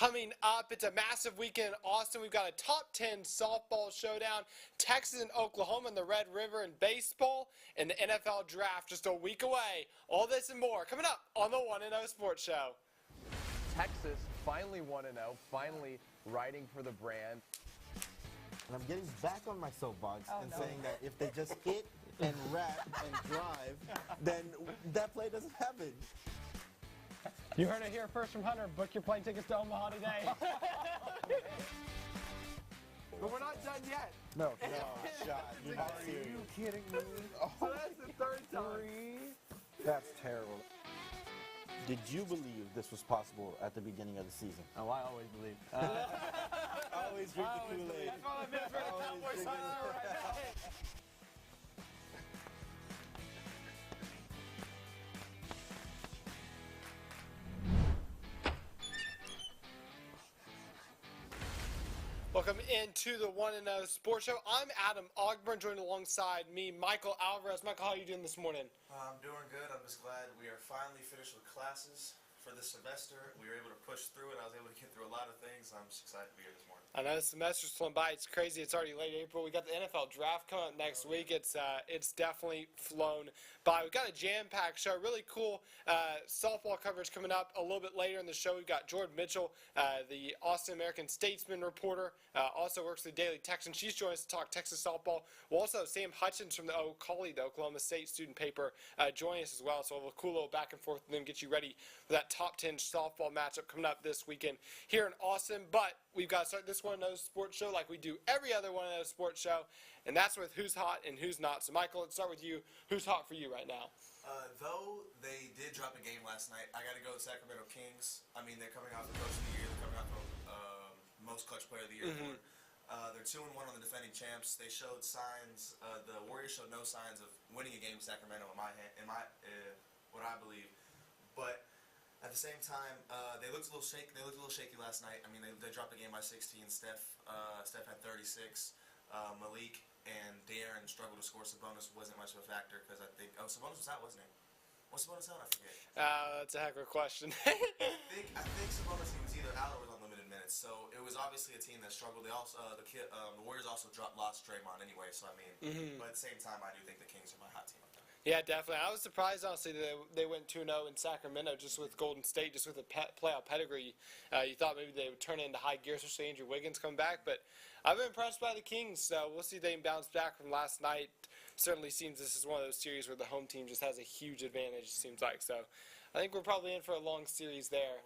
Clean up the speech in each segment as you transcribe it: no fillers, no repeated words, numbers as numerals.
Coming up, it's a massive weekend in Austin. We've got a top 10 softball showdown, Texas and Oklahoma in the Red River in baseball, and the NFL draft just a week away. All this and more coming up on the 1-0 Sports Show. Texas finally 1-0, finally riding for the brand. And I'm getting back on my soapbox saying that if they just hit and rap and drive, then that play doesn't happen. You heard it here first from Hunter. Book your plane tickets to Omaha today. But we're not done yet. No, shot. You're not serious. Are you kidding me? So that's the third time. That's terrible. Did you believe this was possible at the beginning of the season? Oh, I always believe. I always drink the Kool-Aid. That's all I'm for the Cowboys right now. Welcome into the 1-0 Sports Show. I'm Adam Ogburn, joined alongside me, Michael Alvarez. Michael, how are you doing this morning? I'm doing good. I'm just glad we are finally finished with classes for this semester. We were able to push through it. I was able to get through a lot of things. I'm just excited to be here this morning. I know the semester's flown by. It's crazy. It's already late April. We got the NFL draft coming up next week. It's definitely flown by. We've got a jam-packed show. Really cool softball coverage coming up a little bit later in the show. We've got Jordan Mitchell, the Austin American Statesman reporter, also works for the Daily Texan. She's joining us to talk Texas softball. We'll also have Sam Hutchens from the Oklahoma State student paper joining us as well. So we'll have a cool little back and forth with them, get you ready for that top 10 softball matchup coming up this weekend here in Austin. But we've got to start this 1-0 Sports Show like we do every other 1-0 Sports Show, and that's with who's hot and who's not. So, Michael, let's start with you. Who's hot for you right now? Though they did drop a game last night, I got to go with Sacramento Kings. I mean, they're coming off the Coach of the Year. They're coming off the most clutch player of the year. They're 2-1 on the defending champs. They showed signs. The Warriors showed no signs of winning a game with Sacramento in what I believe. But at the same time, they looked a little shaky. They looked a little shaky last night. I mean, they dropped the game by 16. Steph had 36. Malik and De'Aaron struggled to score. Sabonis wasn't much of a factor because I think Sabonis was out, wasn't he? What's Sabonis out? I forget. That's a heck of a question. I think Sabonis, he was either out or was on limited minutes. So it was obviously a team that struggled. They also the Warriors also lost Draymond anyway. So I mean, but at the same time, I do think the Kings are my hot team. Yeah, definitely. I was surprised, honestly, that they went 2-0 in Sacramento just with Golden State, just with a playoff pedigree. You thought maybe they would turn it into high gear, especially Andrew Wiggins coming back. But I've been impressed by the Kings, so we'll see if they can bounce back from last night. Certainly seems this is one of those series where the home team just has a huge advantage, it seems like. So I think we're probably in for a long series there.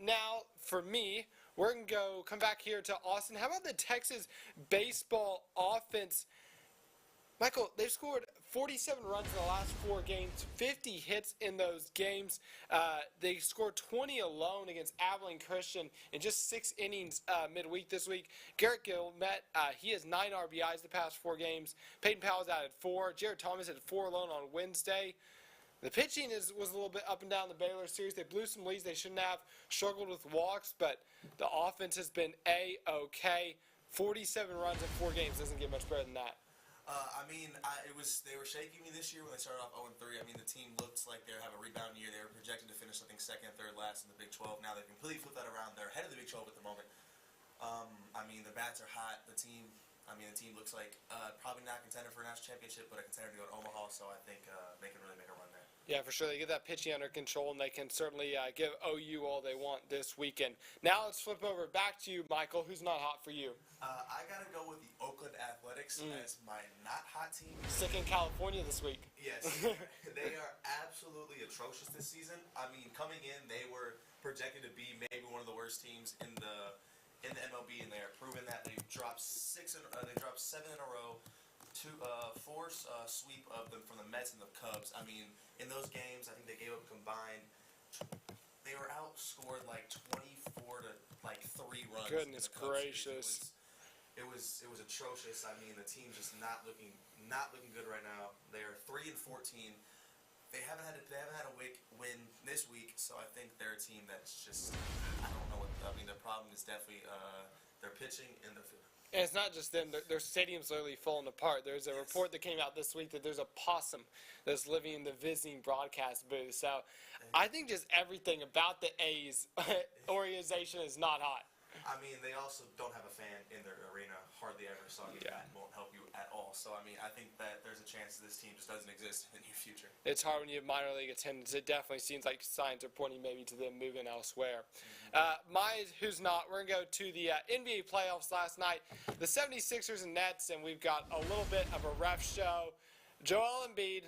Now, for me, we're going to come back here to Austin. How about the Texas baseball offense? Michael, they've scored 47 runs in the last 4 games, 50 hits in those games. They scored 20 alone against Abilene Christian in just 6 innings midweek this week. Garrett Gilmet, he has 9 RBIs the past 4 games. Peyton Powell's added 4. Jared Thomas had 4 alone on Wednesday. The pitching was a little bit up and down the Baylor series. They blew some leads they shouldn't have, struggled with walks, but the offense has been A-OK. 47 runs in 4 games doesn't get much better than that. I mean, they were shaking me this year when they started off 0-3. I mean, the team looks like they're having a rebound year. They were projected to finish, I think, second and third last in the Big 12. Now they've completely flipped that around. They're ahead of the Big 12 at the moment. I mean, the bats are hot. The team looks like probably not a contender for a national championship, but a contender to go to Omaha. So I think they can really make a run there. Yeah, for sure. They get that pitching under control, and they can certainly give OU all they want this weekend. Now let's flip over back to you, Michael. Who's not hot for you? I got to go with the Oakland Athletics as my not hot team. Sick in California this week. Yes. They are absolutely atrocious this season. I mean, coming in, they were projected to be maybe one of the worst teams in the MLB, and they are proving that. They've dropped 7 in a row. 4 sweep of them from the Mets and the Cubs. I mean, in those games, I think they gave up combined. They were outscored like 24 to like 3 runs. Goodness gracious! It was atrocious. I mean, the team's just not looking good right now. They are 3-14. They haven't had a win this week, so I think they're a team that's just, I don't know what. I mean, the problem is definitely They're pitching and they're fielding. And it's not just them. Their stadium's literally falling apart. There's a report that came out this week that there's a possum that's living in the visiting broadcast booth. So I think just everything about the A's organization is not hot. I mean, they also don't have a fan in their arena hardly ever, so I mean, that won't help you at all. So, I mean, I think that there's a chance this team just doesn't exist in the near future. It's hard when you have minor league attendance. It definitely seems like signs are pointing maybe to them moving elsewhere. My who's not, we're going to go to the NBA playoffs last night. The 76ers and Nets, and we've got a little bit of a ref show. Joel Embiid,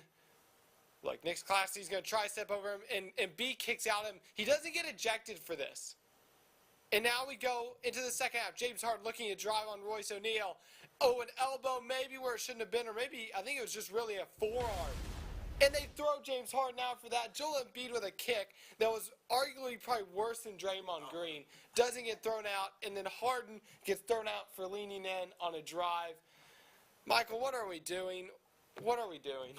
look, Nick's class, he's going to try to step over him, and Embiid kicks out him. He doesn't get ejected for this. And now we go into the second half. James Harden looking to drive on Royce O'Neal. Oh, an elbow maybe where it shouldn't have been, or maybe I think it was just really a forearm. And they throw James Harden out for that. Joel Embiid with a kick that was arguably probably worse than Draymond Green. Doesn't get thrown out, and then Harden gets thrown out for leaning in on a drive. Michael, what are we doing? What are we doing?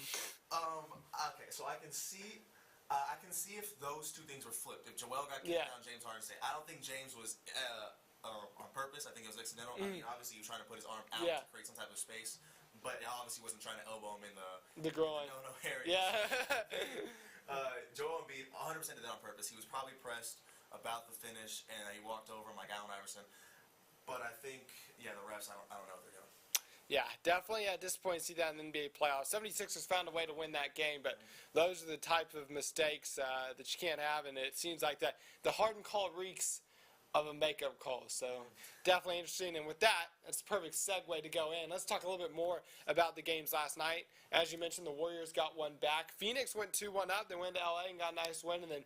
Okay, so I can see if those two things were flipped. If Joel got kicked down, James Harden stayed. I don't think James was on purpose. I think it was accidental. I mean, obviously he was trying to put his arm out to create some type of space, but it obviously wasn't trying to elbow him in the groin. No area. Yeah. Joel Embiid 100% did that on purpose. He was probably pressed about the finish, and he walked over him like Allen Iverson. But I think, the refs, I don't know what they're doing. Yeah, definitely disappointed to see that in the NBA playoffs. 76ers found a way to win that game, but those are the type of mistakes that you can't have, and it seems like that the Harden call reeks of a makeup call. So definitely interesting, and with that, that's a perfect segue to go in. Let's talk a little bit more about the games last night. As you mentioned, the Warriors got one back. Phoenix went 2-1 up. They went to LA and got a nice win, and then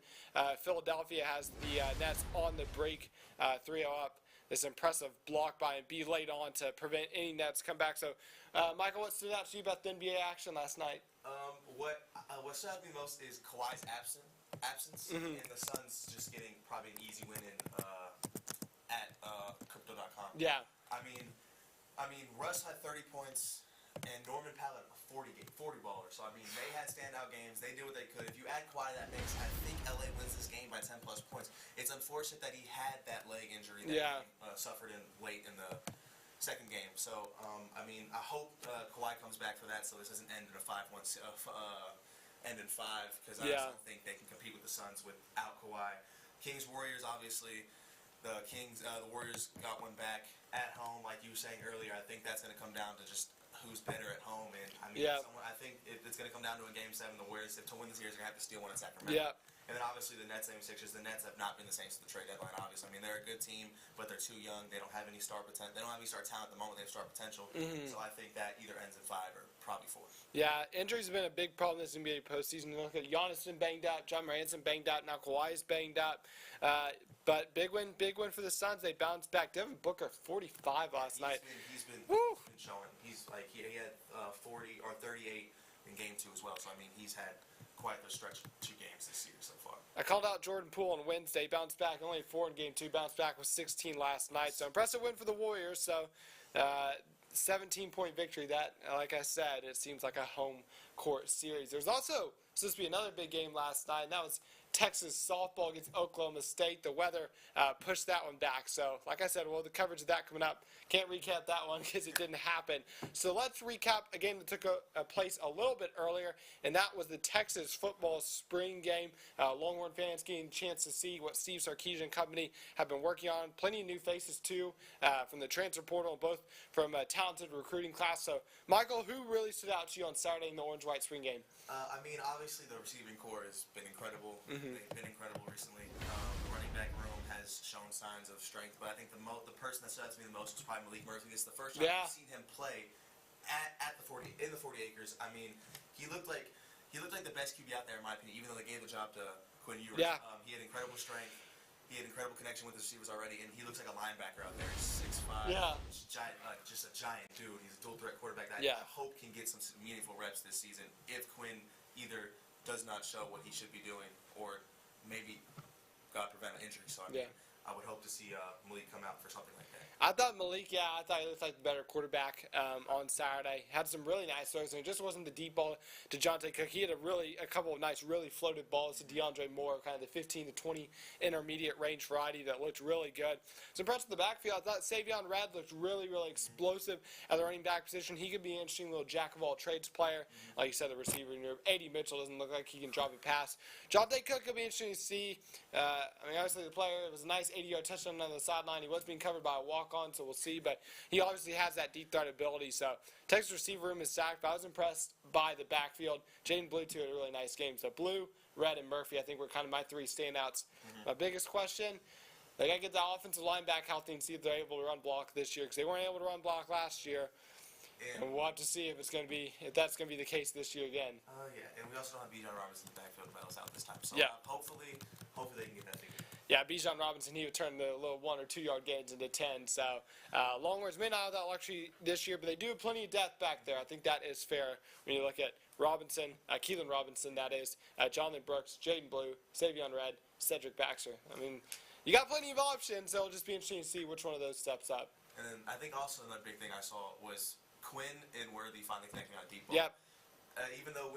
Philadelphia has the Nets on the break, 3-0 up. This impressive block by Embiid late on to prevent any Nets come back. So, Michael, what stood out to you about the NBA action last night? What stood out to me most is Kawhi's absence, and the Suns just getting probably an easy win at Crypto.com. Yeah. I mean, Russ had 30 points, and Norman Powell a 40 baller. So I mean, they had standout games. They did what they could. If you add Kawhi to that mix, I think LA wins this game by 10+ points. It's unfortunate that he had that leg injury that he suffered late in the second game. So I mean, I hope Kawhi comes back for that, so this doesn't end in a 5-1 end in 5, because I just don't think they can compete with the Suns without Kawhi. Kings Warriors, obviously. The Warriors got one back at home, like you were saying earlier. I think that's going to come down to just who's better at home, and I mean, I think it's going to come down to a Game 7. The Warriors, to win this series, are going to have to steal one in Sacramento. Yeah. And then obviously the Nets, 76ers. The Nets have not been the same since the trade deadline. Obviously, I mean, they're a good team, but they're too young. They don't have any star potential. They don't have any star talent at the moment. They have star potential. So I think that either ends in 5 or probably 4. Yeah, injuries have been a big problem this NBA postseason. Look at Giannis been banged out, John Morant's been banged out, now Kawhi's banged up. But big win for the Suns. They bounced back. Devin Booker 45 last night. He's been showing. He's like he had 40 or 38 in Game 2 as well. So I mean, he's had quite the stretch of 2 games this year so far. I called out Jordan Poole on Wednesday. Bounced back, only 4 in Game 2. Bounced back with 16 last night. So impressive win for the Warriors. So 17-point victory. That, like I said, it seems like a home court series. There's also supposed to be another big game last night, and that was Texas softball against Oklahoma State. The weather pushed that one back. So, like I said, well, the coverage of that coming up. Can't recap that one because it didn't happen. So let's recap a game that took a place a little bit earlier, and that was the Texas football spring game. Longhorn fans getting a chance to see what Steve Sarkisian and company have been working on. Plenty of new faces, too, from the transfer portal, both from a talented recruiting class. So, Michael, who really stood out to you on Saturday in the orange-white spring game? I mean, obviously the receiving core has been incredible. They've been incredible recently. The running back room has shown signs of strength, but I think the person that stood out to me the most was probably Malik Murphy. It's the first time I've seen him play at the 40 acres. I mean, he looked like the best QB out there in my opinion. Even though they gave the job to Quinn Ewers, he had incredible strength. He had incredible connection with the receivers already, and he looks like a linebacker out there. He's 6'5", giant, just a giant dude. He's a dual threat quarterback that I hope can get some meaningful reps this season if Quinn either does not show what he should be doing or maybe God prevent an injury. So I mean, I would hope to see Malik come out for something like that. I thought Malik, I thought he looked like the better quarterback on Saturday. Had some really nice throws, and it just wasn't the deep ball to Jonte Cook. He had a couple of nice, really floated balls to DeAndre Moore, kind of the 15 to 20 intermediate range variety that looked really good. I was impressed with the backfield. I thought Savion Red looked really, really explosive at the running back position. He could be an interesting little jack-of-all-trades player. Like you said, the receiver. A.D. Mitchell doesn't look like he can drop a pass. Jonte Cook could be interesting to see. Obviously the player, it was a nice 80-yard touchdown on the sideline. He was being covered by a walk-on, so we'll see. But he obviously has that deep threat ability. So Texas receiver room is stacked. But I was impressed by the backfield. Jaden Blue, too, had a really nice game. So Blue, Red, and Murphy, I think, were kind of my three standouts. My biggest question, they got to get the offensive line back healthy and see if they're able to run block this year, because they weren't able to run block last year. And we'll have to see if that's going to be the case this year again. And we also don't have Bijan Robinson in the backfield battles out this time. So hopefully they can get that figured. Yeah, Bijan Robinson, he would turn the little 1 or 2 yard gains into 10. So Longhorns may not have that luxury this year, but they do have plenty of depth back there. I think that is fair when you look at Robinson, Keelan Robinson, that is, Jonathan Brooks, Jaden Blue, Savion Red, Cedric Baxter. I mean, you got plenty of options, so it'll just be interesting to see which one of those steps up. And then I think also another big thing I saw was Quinn and Worthy finally connecting on a deep ball. Yep. Even though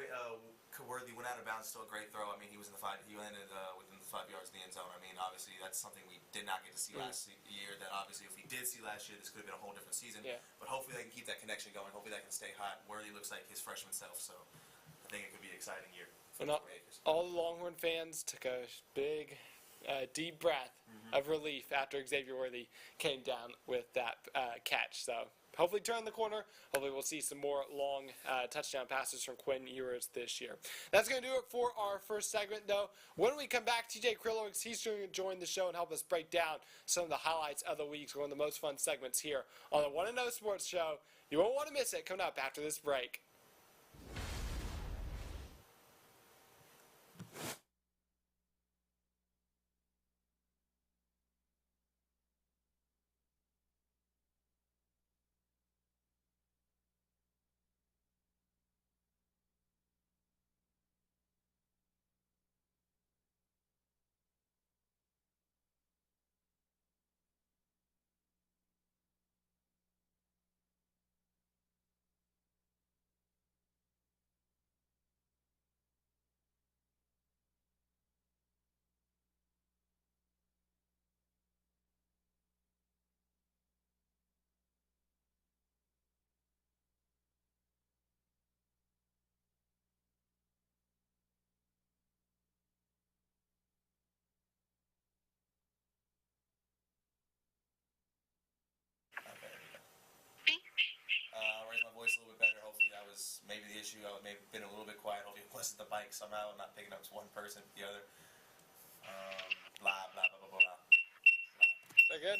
Worthy went out of bounds, still a great throw. I mean, he was in the he landed within the 5 yards of the end zone. I mean, obviously that's something we did not get to see last year. That obviously, if we did see last year, this could have been a whole different season. Yeah. But hopefully they can keep that connection going. Hopefully that can stay hot. Worthy looks like his freshman self, so I think it could be an exciting year for the Gators. All the Longhorn fans took a big, deep breath of relief after Xavier Worthy came down with that catch. So hopefully turn the corner. Hopefully we'll see some more long touchdown passes from Quinn Ewers this year. That's going to do it for our first segment, though. When we come back, TJ Krilowicz, he's going to join the show and help us break down some of the highlights of the week. One of the most fun segments here on the 1-0 Sports Show. You won't want to miss it coming up after this break. Raise my voice a little bit better. Hopefully that was maybe the issue. I may have been a little bit quiet. Hopefully it wasn't the mic somehow. I'm not picking up one person, the other. Blah, blah, blah, blah, blah. They're good?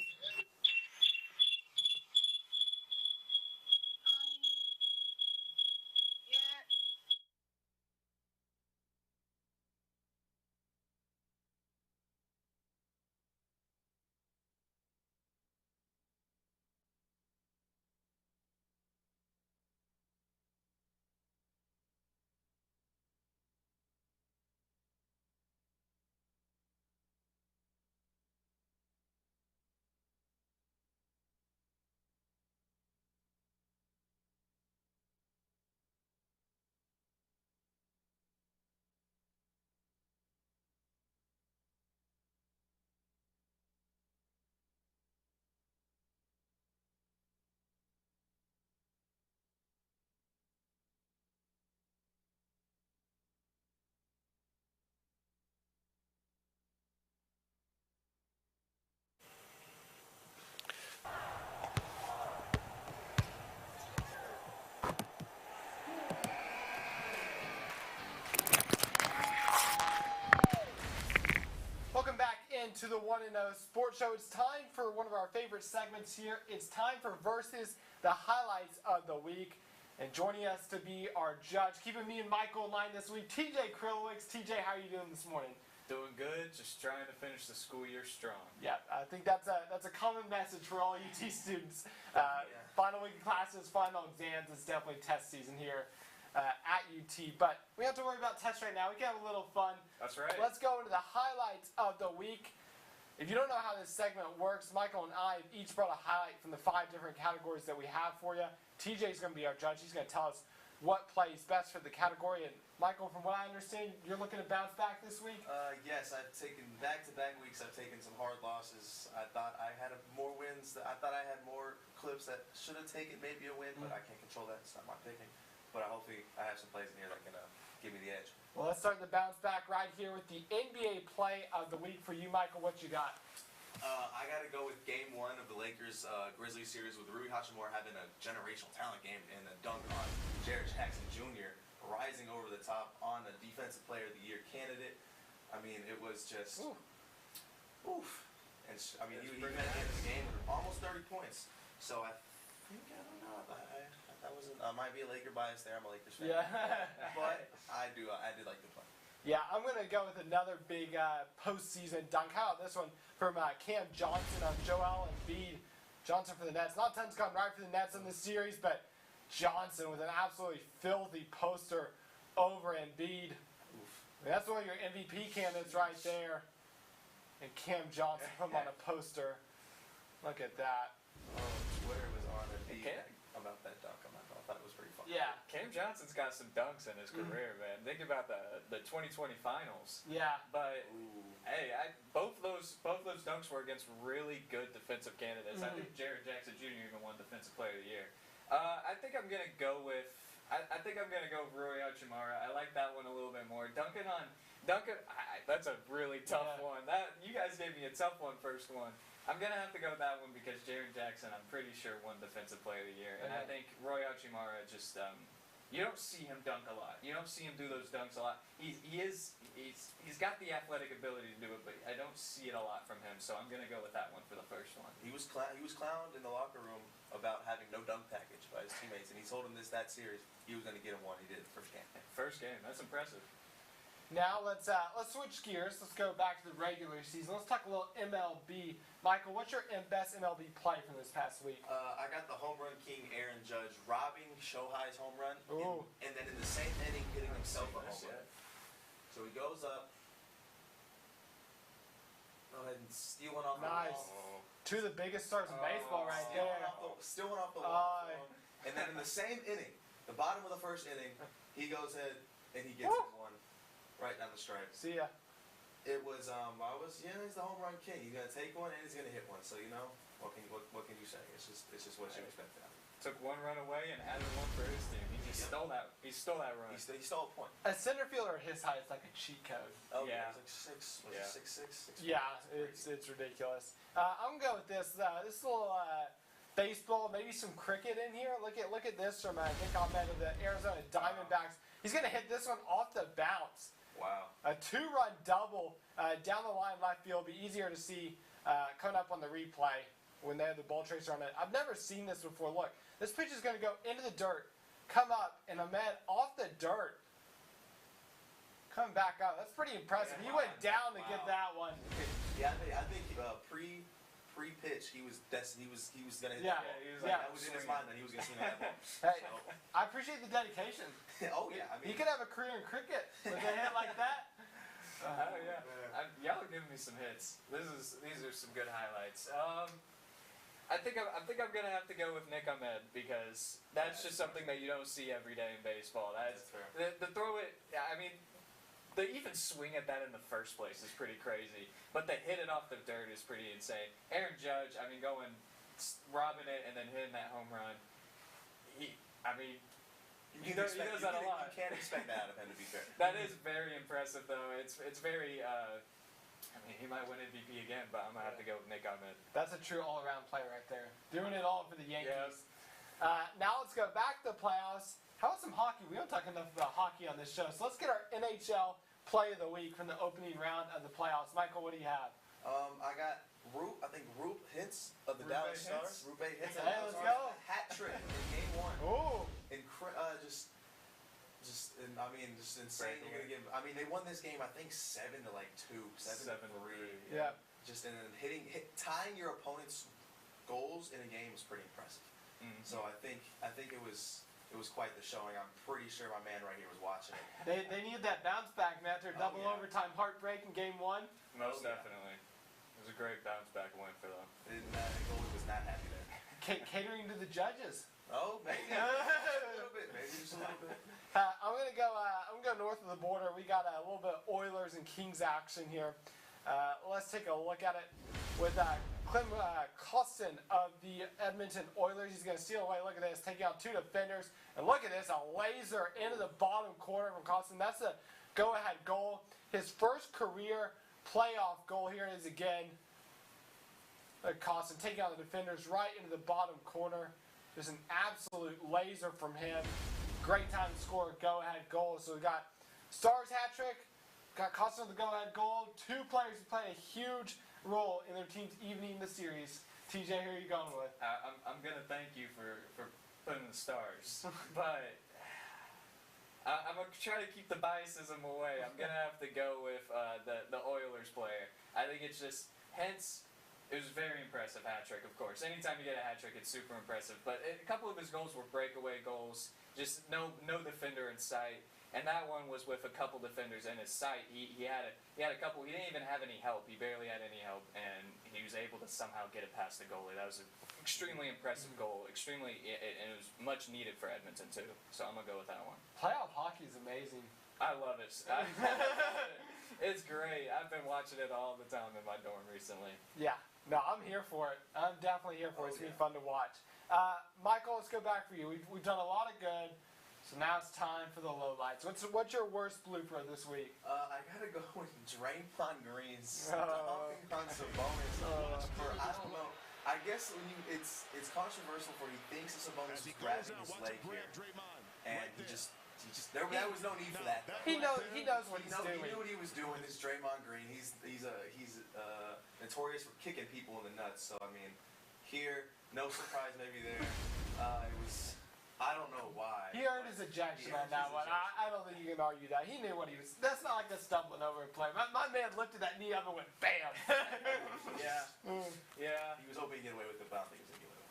Welcome back into the 1-0 Sports Show. It's time for one of our favorite segments here. It's time for Versus, the highlights of the week. And joining us to be our judge, keeping me and Michael in line this week, TJ Krilowicz. TJ, how are you doing this morning? Doing good, just trying to finish the school year strong. Yeah, I think that's a common message for all UT students. Final week of classes, final exams. It's definitely test season here at UT. But we don't have to worry about tests right now. We can have a little fun. That's right. Let's go into the highlights of the week. If you don't know how this segment works, Michael and I have each brought a highlight from the 5 different categories that we have for you. TJ's going to be our judge. He's going to tell us what plays best for the category. And Michael, from what I understand, you're looking to bounce back this week? Yes, I've taken back-to-back weeks. I've taken some hard losses. I thought I had more wins. I thought I had more clips that should have taken maybe a win, but I can't control that. It's not my picking. But hopefully I have some plays in here that can give me the edge. Well, let's start the bounce back right here with the NBA play of the week for you, Michael. What you got? I got to go with Game 1 of the Lakers Grizzlies series with Rui Hachimura having a generational talent game and a dunk on Jared Jackson Jr. rising over the top on a Defensive Player of the Year candidate. I mean, it was just oof. And I mean, he had the end of the game with almost 30 points. So I think I don't know. That wasn't. Might be a Laker bias there. I'm a Lakers fan. Yeah. But I did like the play. Yeah, I'm going to go with another big postseason dunk. How about this one from Cam Johnson on Joel Embiid? Johnson for the Nets. Not a ton's gone right for the Nets in this series, but Johnson with an absolutely filthy poster over Embiid. I mean, that's one of your MVP candidates right there. And Cam Johnson put him on a poster. Look at that. Twitter was on Embiid Okay. about that dunk. I thought it was pretty fun. Yeah. Cam Johnson's got some dunks in his career, man. Think about the 2020 finals. Yeah. But hey, both those dunks were against really good defensive candidates. I think Jared Jackson Jr. even won Defensive Player of the Year. I think I'm gonna go with Rui Hachimura. I like that one a little bit more. Duncan. That's a really tough one. You guys gave me a tough one first one. I'm going to have to go with that one because Jared Jackson, I'm pretty sure, won Defensive Player of the Year. And I think Rui Hachimura just, you don't see him dunk a lot. You don't see him do those dunks a lot. He's got the athletic ability to do it, but I don't see it a lot from him. So I'm going to go with that one for the first one. He was clowned in the locker room about having no dunk package by his teammates, and he told him that series he was going to get him one. He did it the first game. First game. That's impressive. Now let's switch gears. Let's go back to the regular season. Let's talk a little MLB. Michael, what's your best MLB play from this past week? I got the home run king Aaron Judge robbing Shohei's home run, Ooh. and then in the same inning hitting himself a home run. So he goes up, go ahead and steal one off Nice. the wall. Two of the biggest stars in baseball right Steal there. steal one off the wall. And then in the same inning, the bottom of the first inning, he goes ahead and he gets his one right down the strike. See ya. It was he's the home run king. He's gonna take one and he's gonna hit one. So you know what can you say? It's just what you expect out of him. Took one run away and added one for his team. He just stole that. He stole that run. He stole a point. A center fielder his height is like a cheat code. Oh Yeah. it was like 6. Was it 6'6"? Yeah, it's ridiculous. I'm gonna go with this. This little baseball, maybe some cricket in here. Look at this from Nick Ahmed of the Arizona Diamondbacks. He's gonna hit this one off the bounce. Wow. A 2-run double down the line left field. Be easier to see coming up on the replay when they have the ball tracer on it. I've never seen this before. Look, this pitch is going to go into the dirt, come up, and Ahmed off the dirt, come back up. That's pretty impressive. He went down to get that one. Yeah, I think pre-pitch he was destined. He was gonna hit Yeah, that ball. he was Like, like, that was in his mind that he was gonna swing that ball. Hey, I appreciate the dedication. Oh yeah, I He mean could have a career in cricket with a hit like that. Oh yeah, y'all are giving me some hits. These are some good highlights. I think I'm gonna have to go with Nick Ahmed because that's just something that you don't see every day in baseball. That's fair. The throw it. I mean, the even swing at that in the first place is pretty crazy. But the hit it off the dirt is pretty insane. Aaron Judge, I mean, robbing it and then hitting that home run. He does that a lot. You can't expect that out of him, to be fair. That is very impressive, though. It's very. I mean, he might win MVP again, but I'm gonna have to go with Nick Ahmed. That's a true all-around play right there. Doing it all for the Yankees. Yes. Now let's go back to the playoffs. How about some hockey? We don't talk enough about hockey on this show. So let's get our NHL play of the week from the opening round of the playoffs. Michael, what do you have? I got Roop Hintz of the Dallas Stars. Rupe Hintz of the Hey, Dallas let's Stars. go. Hat trick in game 1. Oh, Just insane. You're gonna give. I mean, they won this game. I think 7-2, 7-3. yeah. Just and then tying your opponent's goals in a game is pretty impressive. Mm-hmm. So I think it was quite the showing. I'm pretty sure my man right here was watching it. They needed that bounce back, man. After double yeah. overtime heartbreak in game 1. Most Oh, yeah. definitely. was a great bounce back win for them. And goalie was not happy there. Catering to the judges. Oh, maybe a little bit. Maybe just a little bit. I'm gonna go north of the border. We got a little bit of Oilers and Kings action here. Let's take a look at it with Clem Costin of the Edmonton Oilers. He's gonna steal away. Look at this, taking out 2 defenders, and look at this, a laser into the bottom corner from Costin. That's a go-ahead goal. His first career playoff goal. Here it is again. Costin taking out the defenders right into the bottom corner. Just an absolute laser from him. Great time to score a go-ahead goal. So we got Stars hat trick, got Costin with the go-ahead goal. 2 players who play a huge role in their team's evening the series. TJ, who are you going with? I'm gonna thank you for putting the Stars, but I'm gonna try to keep the biasism away. I'm gonna have to go with the Oilers player. I think it's just it was a very impressive hat trick, of course. Anytime you get a hat trick, it's super impressive. But a couple of his goals were breakaway goals, just no defender in sight. And that one was with a couple defenders in his sight. He had a couple. He didn't even have any help. He barely had any help, and he was able to somehow get it past the goalie. That was an extremely impressive goal. And it was much needed for Edmonton too. So I'm gonna go with that one. Playoff hockey is amazing. I love it. It's great. I've been watching it all the time in my dorm recently. Yeah. No, I'm here for it. I'm definitely here for it. It's going to be fun to watch. Michael, let's go back for you. We've done a lot of good, so now it's time for the lowlights. What's your worst blooper this week? I gotta go with Draymond Green's stomping on Sabonis. I don't know. I guess it's controversial for he thinks Sabonis is grabbing his leg here, and there was no need for that. He knows what he's doing. He knew what he was doing. This Draymond Green, he's notorious for kicking people in the nuts. So I mean, here, no surprise maybe there. I don't know why. He earned his ejection on that one. I don't think you can argue that. He knew what he was. That's not like a stumbling over a play. My man lifted that knee up and went bam. Yeah. Yeah. He was hoping to get away with it, but I don't think he was going to get away with it.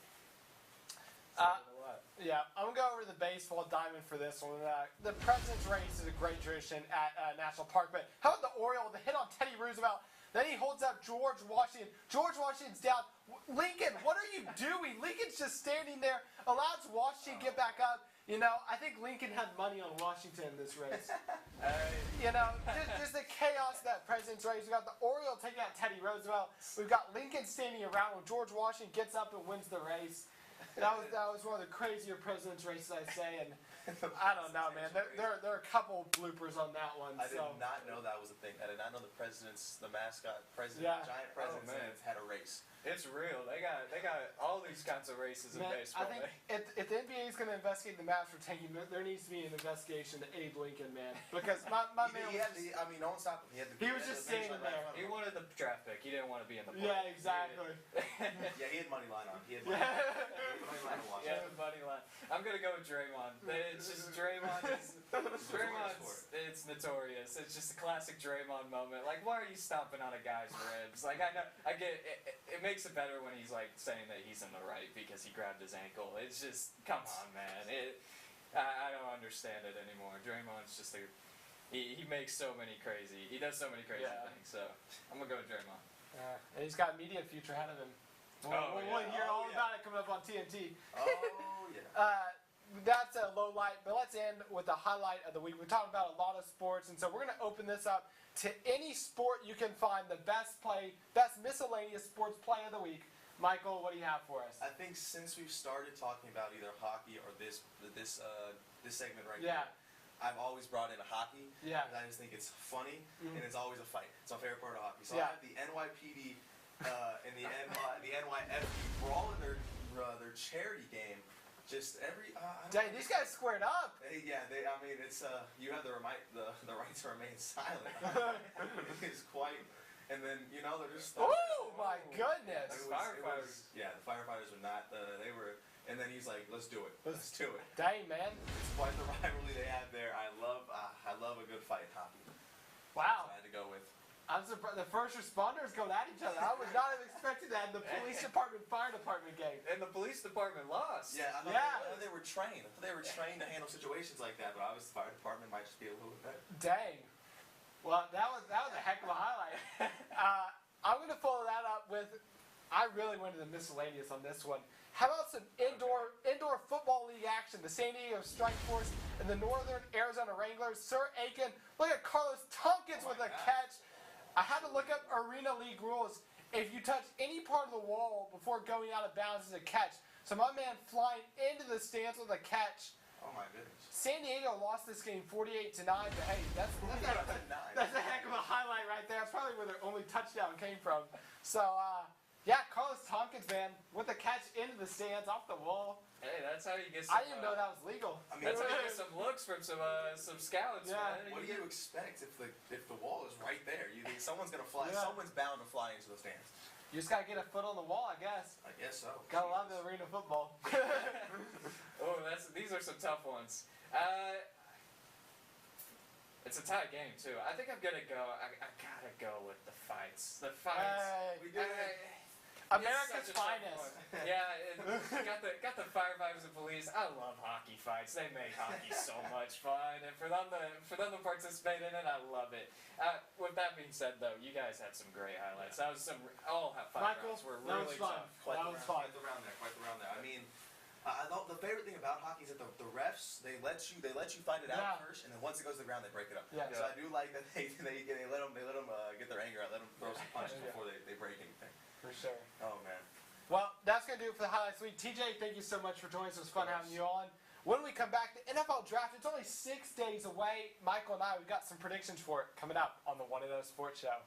Yeah, I'm going to go over the baseball diamond for this one. The President's Race is a great tradition at National Park, but how about the Oriole, the hit on Teddy Roosevelt? Then he holds up George Washington. George Washington's down. Lincoln, what are you doing? Lincoln's just standing there, allows Washington to get back up. You know, I think Lincoln had money on Washington in this race. You know, just the chaos of that President's Race. We've got the Oriole taking out Teddy Roosevelt. We've got Lincoln standing around when George Washington gets up and wins the race. That was one of the crazier President's Races, I'd say, and I don't know, man. There are a couple bloopers on that one. I did not know that was a thing. I did not know the mascot, giant presidents had a race. It's real. They got all these kinds of races in baseball. I think if the NBA is going to investigate the Mavs for tanking, there needs to be an investigation to Abe Lincoln, man. Because my man no one stopped him. He was just standing there. He wanted the draft pick. He didn't want to be in the play. Yeah, exactly. Yeah, he had money line on. He had money line on watch. Yeah, the money line. I'm going to go with Draymond. It's just Draymond. It's notorious. It's just a classic Draymond moment. Like, why are you stomping on a guy's ribs? Like, I get it. It makes it better when he's like saying that he's in the right because he grabbed his ankle. It's just, come on, man. I don't understand it anymore. Draymond's just he makes so many crazy. He does so many crazy things. So I'm gonna go with Draymond. And he's got a media future ahead of him. We'll hear all about it coming up on TNT. Oh yeah. That's a low light, but let's end with the highlight of the week. We're talking about a lot of sports, and so we're going to open this up to any sport you can find the best miscellaneous sports play of the week. Michael, what do you have for us? I think since we've started talking about either hockey or this segment right here, I've always brought in a hockey. Yeah. I just think it's funny, and it's always a fight. It's my favorite part of hockey. So I have the NYPD and the NYFD brawling their charity game. Just Dang, these guys squared up. I mean, it's you have the right to remain silent. It's quite, and then they're just. Oh my goodness! The firefighters were not. They were, and then he's like, "Let's do it. Let's do it." Dang, man! It's quite the rivalry they have there. I love a good fight in hockey. Wow! So I had to go with. I'm surprised the first responders going at each other. I would not have expected that in the police department, fire department game. And the police department lost. Yeah, I thought they were trained. I thought they were trained to handle situations like that, but obviously the fire department might just be a little bit better. Dang. Well, that was a heck of a highlight. I'm going to follow that up with, I really went to the miscellaneous on this one. How about some indoor football league action? The San Diego Strike Force and the Northern Arizona Wranglers. Sir Aiken, look at Carlos Tompkins with a catch. I had to look up Arena League rules. If you touch any part of the wall before going out of bounds, it's a catch. So my man flying into the stands with a catch. Oh my goodness. San Diego lost this game 48-9, but hey, that's a heck of a highlight right there. That's probably where their only touchdown came from. So, yeah, Carlos Tompkins, man, with a catch into the stands, off the wall. Hey, that's how you get some, I didn't even know that was legal. I mean, that's how you get some looks from some scouts, Yeah. man. what do you expect if the wall is right there? You think someone's gonna fly? Yeah. Someone's bound to fly into the stands. You just got to get a foot on the wall, I guess. I guess so. Gotta love the arena football. Oh, these are some tough ones. It's a tie game too. I think I'm gonna go. I gotta go with the fights. The fights. Hey, We did it. America's It's such a tough finest. one. Yeah, got the firefighters and police. I love hockey fights. They make hockey so much fun, and for them to participate in it, I love it. With that being said, though, you guys had some great highlights. That was some. All 5 Michael, rounds were that was really fun. tough. Quite That the was round, fun. quite the round there. I mean, I thought the favorite thing about hockey is that the refs they let you fight it out Yeah. first, and then once it goes to the ground, they break it up. Yeah. So I do like that they let them get their anger out, let them throw some punches Yeah. before they break anything. For sure. Oh man. Well, that's going to do it for the highlights week. TJ, thank you so much for joining us. It was fun having you on. When we come back, the NFL draft, it's only 6 days away. Michael and I, we've got some predictions for it coming up on the One of Those Sports Show.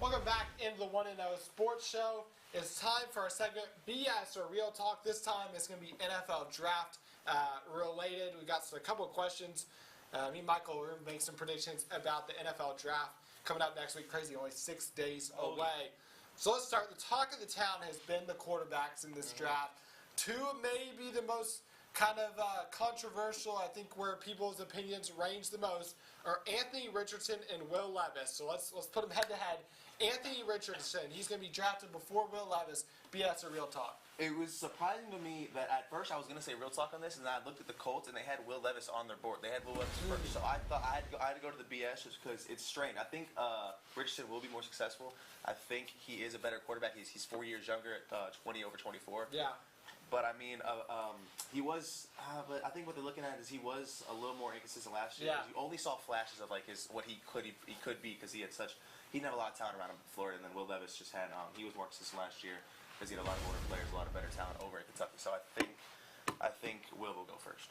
Welcome back into the One and O Sports Show. It's time for our segment BS or Real Talk. This time it's going to be NFL Draft related. We got a couple of questions. Me and Michael are going to make some predictions about the NFL Draft coming up next week. Crazy, only 6 days away. So let's start. The talk of the town has been the quarterbacks in this draft. Two maybe the most kind of controversial, I think, where people's opinions range the most, are Anthony Richardson and Will Levis. So let's put them head to head. Anthony Richardson, he's going to be drafted before Will Levis. BS or Real Talk? It was surprising to me that at first I was going to say Real Talk on this, and then I looked at the Colts and they had Will Levis on their board. They had Will Levis first, so I thought I had to go to the BS just because it's strange. I think Richardson will be more successful. I think he is a better quarterback. He's 4 years younger at 20 over 24. Yeah. But I mean, he was. But I think what they're looking at is he was a little more inconsistent last year. Yeah. You only saw flashes of like what he could be because he had a lot of talent around him in Florida, and then Will Levis just had he was more consistent last year because he had a lot of older players, a lot of better talent over at Kentucky. So I think Will go first.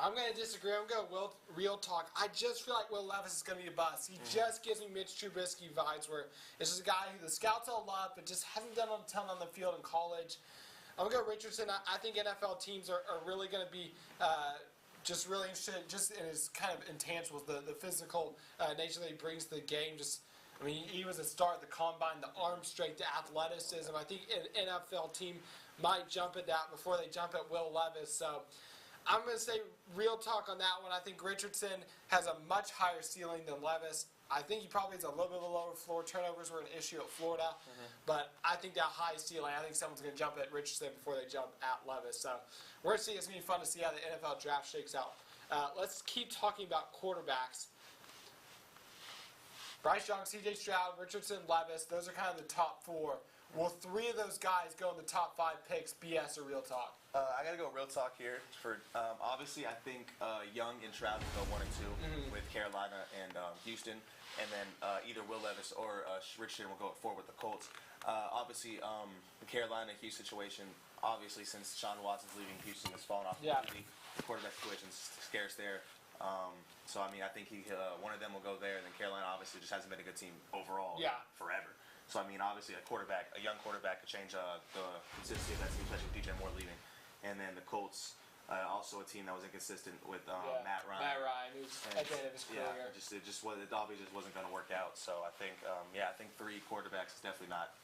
I'm going to disagree. I'm going to go real talk. I just feel like Will Levis is going to be a bust. He just gives me Mitch Trubisky vibes, where it's just a guy who the scouts all love, but just hasn't done a ton on the field in college. I'm going to go Richardson. I think NFL teams are really going to be just really interested just in his kind of intangibles, the physical nature that he brings to the game. He was a star at the combine, the arm strength, the athleticism. I think an NFL team might jump at that before they jump at Will Levis. So I'm going to say real talk on that one. I think Richardson has a much higher ceiling than Levis. I think he probably has a little bit of a lower floor. Turnovers were an issue at Florida. But I think that high ceiling, I think someone's going to jump at Richardson before they jump at Levis. So we're going to see. It's going to be fun to see how the NFL draft shakes out. Let's keep talking about quarterbacks. Bryce Young, C.J. Stroud, Richardson, Levis, those are kind of the top four. Will three of those guys go in the top 5 picks, BS or real talk? I got to go real talk here. Obviously, I think Young and Stroud will go 1 and 2 with Carolina and Houston. And then either Will Levis or Richardson will go at 4 with the Colts. Obviously, the Carolina-Houston situation, obviously, since Sean Watson's leaving, Houston has fallen off completely. The quarterback situation's scarce there. So, I think one of them will go there, and then Carolina obviously just hasn't been a good team overall forever. So, obviously a young quarterback could change the consistency of that team, especially with DJ Moore leaving. And then the Colts, also a team that was inconsistent with Matt Ryan. Matt Ryan, who's at the end of his career. Yeah, it obviously just wasn't going to work out. So, I think 3 quarterbacks is definitely not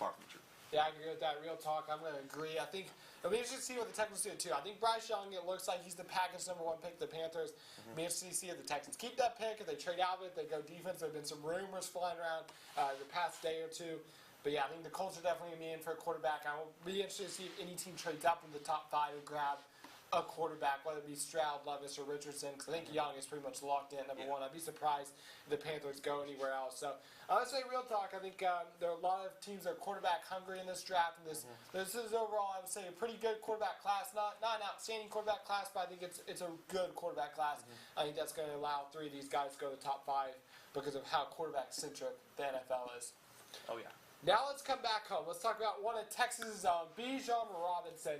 far from the truth. Yeah, I agree with that. Real talk, I'm going to agree. I think it'll be interesting to see what the Texans do, too. I think Bryce Young, it looks like he's the package number 1 pick of the Panthers. It'll be interesting to see if the Texans keep that pick, if they trade out of it, they go defense. There have been some rumors flying around the past day or two. But, yeah, I think the Colts are definitely going to be in for a quarterback. I will be interested to see if any team trades up in the top 5 and grab a quarterback, whether it be Stroud, Levis, or Richardson, because I think Young is pretty much locked in, number 1. I'd be surprised if the Panthers go anywhere else. So, let's say real talk. I think there are a lot of teams that are quarterback hungry in this draft. And this is overall, I would say, a pretty good quarterback class. Not an outstanding quarterback class, but I think it's a good quarterback class. I think that's going to allow 3 of these guys to go to the top 5 because of how quarterback-centric the NFL is. Oh, yeah. Now let's come back home. Let's talk about one of Texas's own, Bijan Robinson.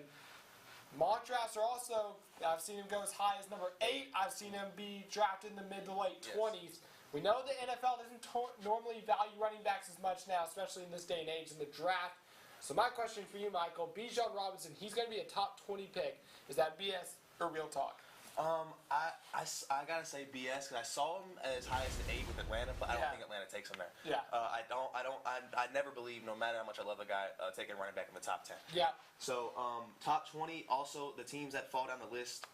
Mock drafts are also, I've seen him go as high as number 8. I've seen him be drafted in the mid to late 20s. We know the NFL doesn't normally value running backs as much now, especially in this day and age in the draft. So my question for you, Michael, Bijan Robinson, he's going to be a top 20 pick. Is that BS or real talk? I gotta say BS because I saw him as high as an 8 with Atlanta, but I don't think Atlanta takes him there. Yeah. I never believe, no matter how much I love a guy, taking a running back in the top 10. Yeah. So top 20. Also, the teams that fall down the list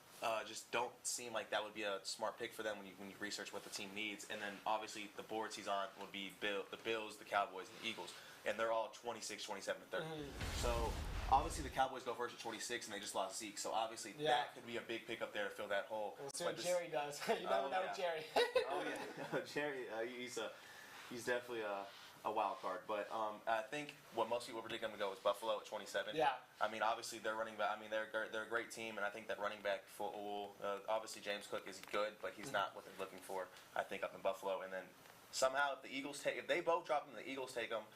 just don't seem like that would be a smart pick for them when you research what the team needs. And then obviously the boards he's on would be the Bills, the Cowboys, and the Eagles, and they're all 26, 27, and 30. So obviously the Cowboys go first at 26, and they just lost Zeke. So obviously that could be a big pick up there to fill that hole. We'll see what Jerry does. You never know with Jerry. Oh yeah, Jerry. He's definitely a wild card. But I think what most people predict him to go is Buffalo at 27. Yeah. Obviously they're running back. They're a great team, and I think that running back obviously James Cook is good, but he's not what they're looking for. I think up in Buffalo, and then somehow if they both drop him, the Eagles take him.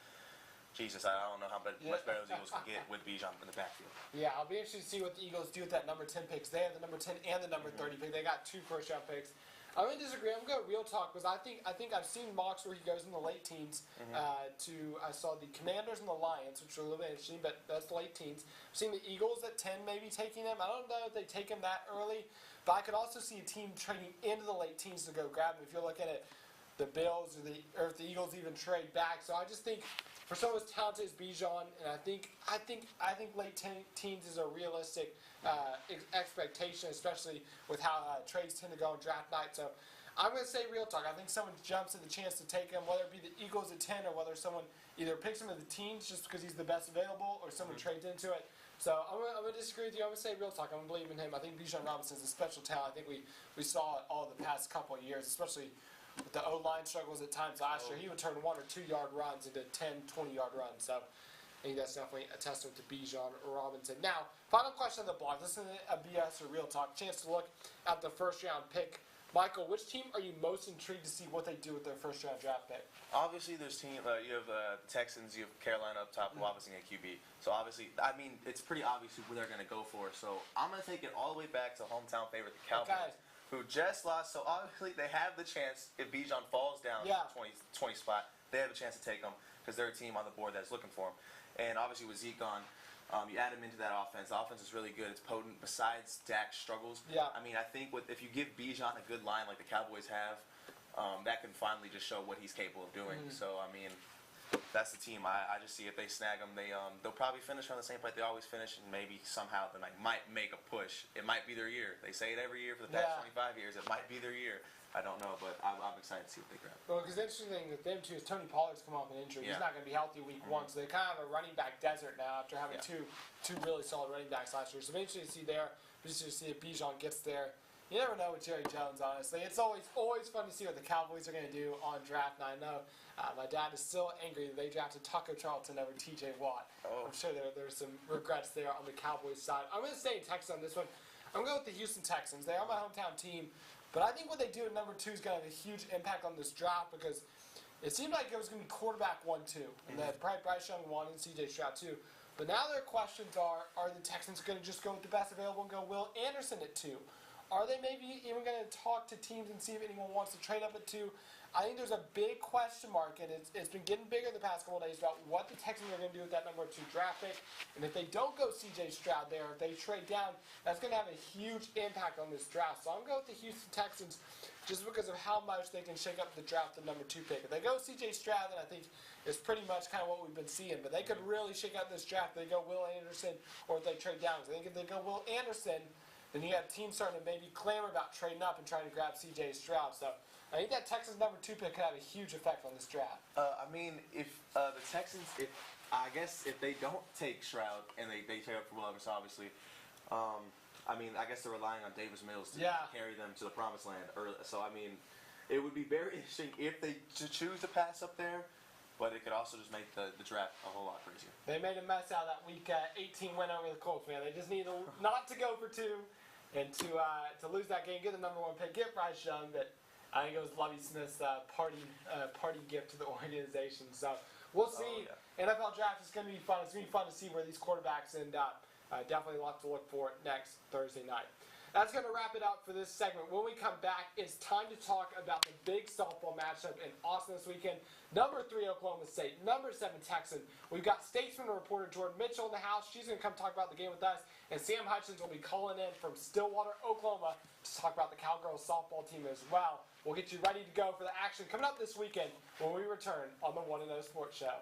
Jesus, I don't know how much better those Eagles can get with Bijan in the backfield. Yeah, I'll be interested to see what the Eagles do with that number 10 picks. They have the number 10 and the number 30 pick. They got 2 first-round picks. I'm going to disagree. I'm going to go real talk because I think I've seen mocks where he goes in the late teens I saw the Commanders and the Lions, which are a little bit interesting, but that's late teens. I've seen the Eagles at 10 maybe taking him. I don't know if they take him that early, but I could also see a team trading into the late teens to go grab him. If you're looking at the Bills or if the Eagles even trade back. So I just think for someone as talented as Bijan, and I think late teens is a realistic expectation, especially with how trades tend to go on draft night. So I'm going to say real talk. I think someone jumps at the chance to take him, whether it be the Eagles at 10 or whether someone either picks him in the teens just because he's the best available or someone trades into it. So I'm going to disagree with you. I'm going to say real talk. I'm going to believe in him. I think Bijan Robinson is a special talent. I think we saw it all the past couple of years, especially with the O-line struggles at times last year. He would turn 1 or 2 yard runs into 10, 20-yard runs. So I think that's definitely a testament to Bijan Robinson. Now, final question on the blog. This isn't a BS or real talk. Chance to look at the first-round pick Michael, which team are you most intrigued to see what they do with their first round draft pick? Obviously, there's team. You have the Texans. You have Carolina up top, who obviously get QB. So obviously, I mean, it's pretty obvious who they're going to go for. So I'm going to take it all the way back to hometown favorite, the Cowgirls, who just lost. So obviously, they have the chance if Bijan falls down to the 20 spot, they have a chance to take him because they're a team on the board that's looking for him. And obviously, with Zeke gone. You add him into that offense. The offense is really good. It's potent. Besides Dak's struggles, I mean, I think if you give Bijan a good line like the Cowboys have, that can finally just show what he's capable of doing. So I mean, that's the team. I just see if they snag him, they'll probably finish on the same place they always finish, and maybe somehow they might make a push. It might be their year. They say it every year for the past 25 years. It might be their year. I don't know, but I'm excited to see what they grab. Well, because the interesting thing with them too is Tony Pollard's come off an injury. He's not going to be healthy week one, so they kind of have a running back desert now after having two really solid running backs last year. So eventually, to see there, just to see if Bijan gets there. You never know with Jerry Jones, honestly. It's always fun to see what the Cowboys are going to do on draft night. I know my dad is still angry that they drafted Tucker Charlton over TJ Watt. I'm sure there's some regrets there on the Cowboys side. I'm going to stay in Texas on this one. I'm going to go with the Houston Texans. They are my hometown team. But I think what they do at number 2 is going to have a huge impact on this draft because it seemed like it was going to be quarterback 1-2. And they had probably Bryce Young 1 and CJ Stroud 2. But now their questions are the Texans going to just go with the best available and go Will Anderson at 2? Are they maybe even going to talk to teams and see if anyone wants to trade up at 2? I think there's a big question mark, and it's been getting bigger the past couple of days about what the Texans are going to do with that number 2 draft pick. And if they don't go C.J. Stroud there, if they trade down, that's going to have a huge impact on this draft. So I'm going to go with the Houston Texans just because of how much they can shake up the draft at number 2 pick. If they go C.J. Stroud, then I think it's pretty much kind of what we've been seeing. But they could really shake up this draft if they go Will Anderson or if they trade down. Because I think if they go Will Anderson, then you have teams starting to maybe clamor about trading up and trying to grab C.J. Stroud. So I think that Texans number 2 pick could have a huge effect on this draft. I mean, if the Texans, if they don't take Stroud and they trade up for Will Levis, obviously, I mean, I guess they're relying on Davis Mills to carry them to the promised land early. So I mean, it would be very interesting if they choose to pass up there. But it could also just make the draft a whole lot crazier. They made a mess out of that week 18 win over the Colts, man. They just need not to go for 2 and to lose that game, get the number 1 pick, get Bryce Young. But I think it was Lovie Smith's party gift to the organization. So we'll see. NFL draft is going to be fun. It's going to be fun to see where these quarterbacks end up. Definitely a lot to look for next Thursday night. That's going to wrap it up for this segment. When we come back, it's time to talk about the big softball matchup in Austin this weekend. Number 3, Oklahoma State. Number 7, Texan. We've got Statesman reporter Jordan Mitchell in the house. She's going to come talk about the game with us. And Sam Hutchens will be calling in from Stillwater, Oklahoma to talk about the Cowgirls softball team as well. We'll get you ready to go for the action coming up this weekend when we return on the 1-0 Sports Show.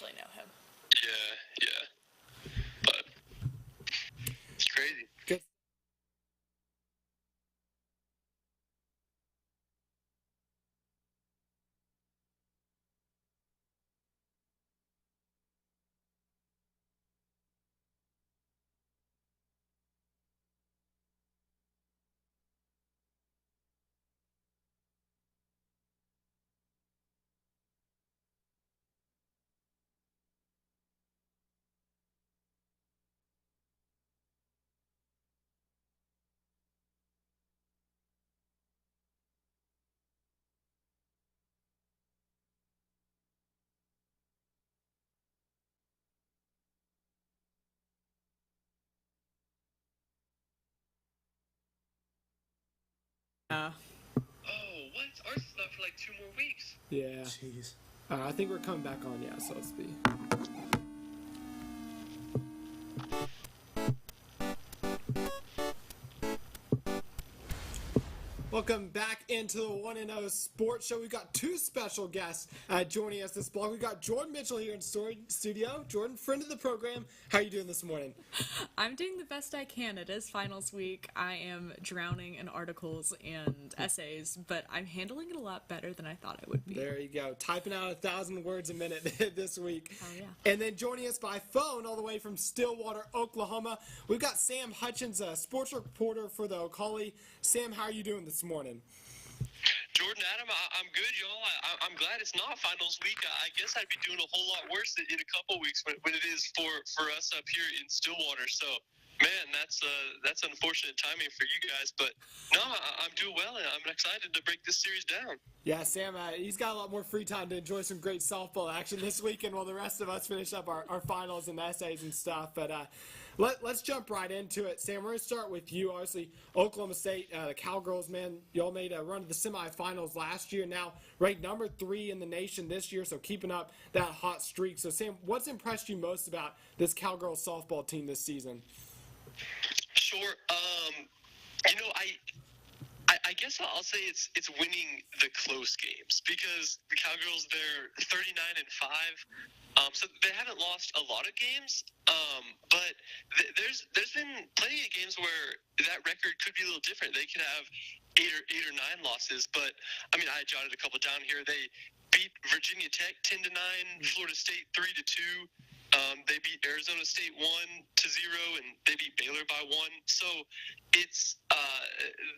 actually know him. Yeah. But it's crazy. Good. Oh, what? Ours is not for like 2 more weeks. Yeah. Jeez. I think we're coming back on, yeah, so let's be. Welcome back into the 1-0 Sports Show. We've got two special guests joining us this block. We've got Jordan Mitchell here in studio. Jordan, friend of the program. How are you doing this morning? I'm doing the best I can. It is finals week. I am drowning in articles and essays, but I'm handling it a lot better than I thought I would be. There you go. Typing out 1,000 words a minute this week. Oh, yeah. And then joining us by phone all the way from Stillwater, Oklahoma, we've got Sam Hutchens, a sports reporter for the Ocali. Sam, how are you doing this morning? Jordan, Adam, I'm good, y'all. I'm glad it's not finals week. I guess I'd be doing a whole lot worse in a couple weeks when it is for us up here in Stillwater. So, man, that's unfortunate timing for you guys. But, no, I'm doing well, and I'm excited to break this series down. Yeah, Sam, he's got a lot more free time to enjoy some great softball action this weekend while the rest of us finish up our finals and essays and stuff. But let's jump right into it. Sam, we're going to start with you. Obviously, Oklahoma State, the Cowgirls, man, y'all made a run to the semifinals last year. Now ranked number 3 in the nation this year, so keeping up that hot streak. So, Sam, what's impressed you most about this Cowgirls softball team this season? Sure. I guess I'll say it's winning the close games because the Cowgirls, they're 39-5. So they haven't lost a lot of games, but there's been plenty of games where that record could be a little different. They could have eight or 9 losses, but I mean, I jotted a couple down here. They beat Virginia Tech 10-9, Florida State 3-2. They beat Arizona State 1-0, and they beat Baylor by 1. So it's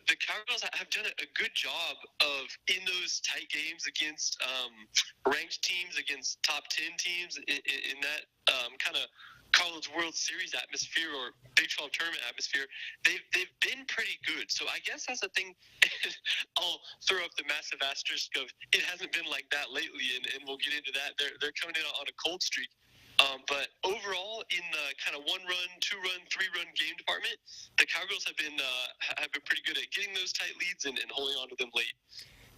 the Cowgirls have done a good job of in those tight games against ranked teams, against top 10 teams in that kind of College World Series atmosphere or Big 12 tournament atmosphere. They've been pretty good. So I guess that's the thing. I'll throw up the massive asterisk of it hasn't been like that lately, and we'll get into that. They're coming in on a cold streak. But overall, in the kind of 1-run, 2-run, 3-run game department, the Cowgirls have been pretty good at getting those tight leads and holding on to them late.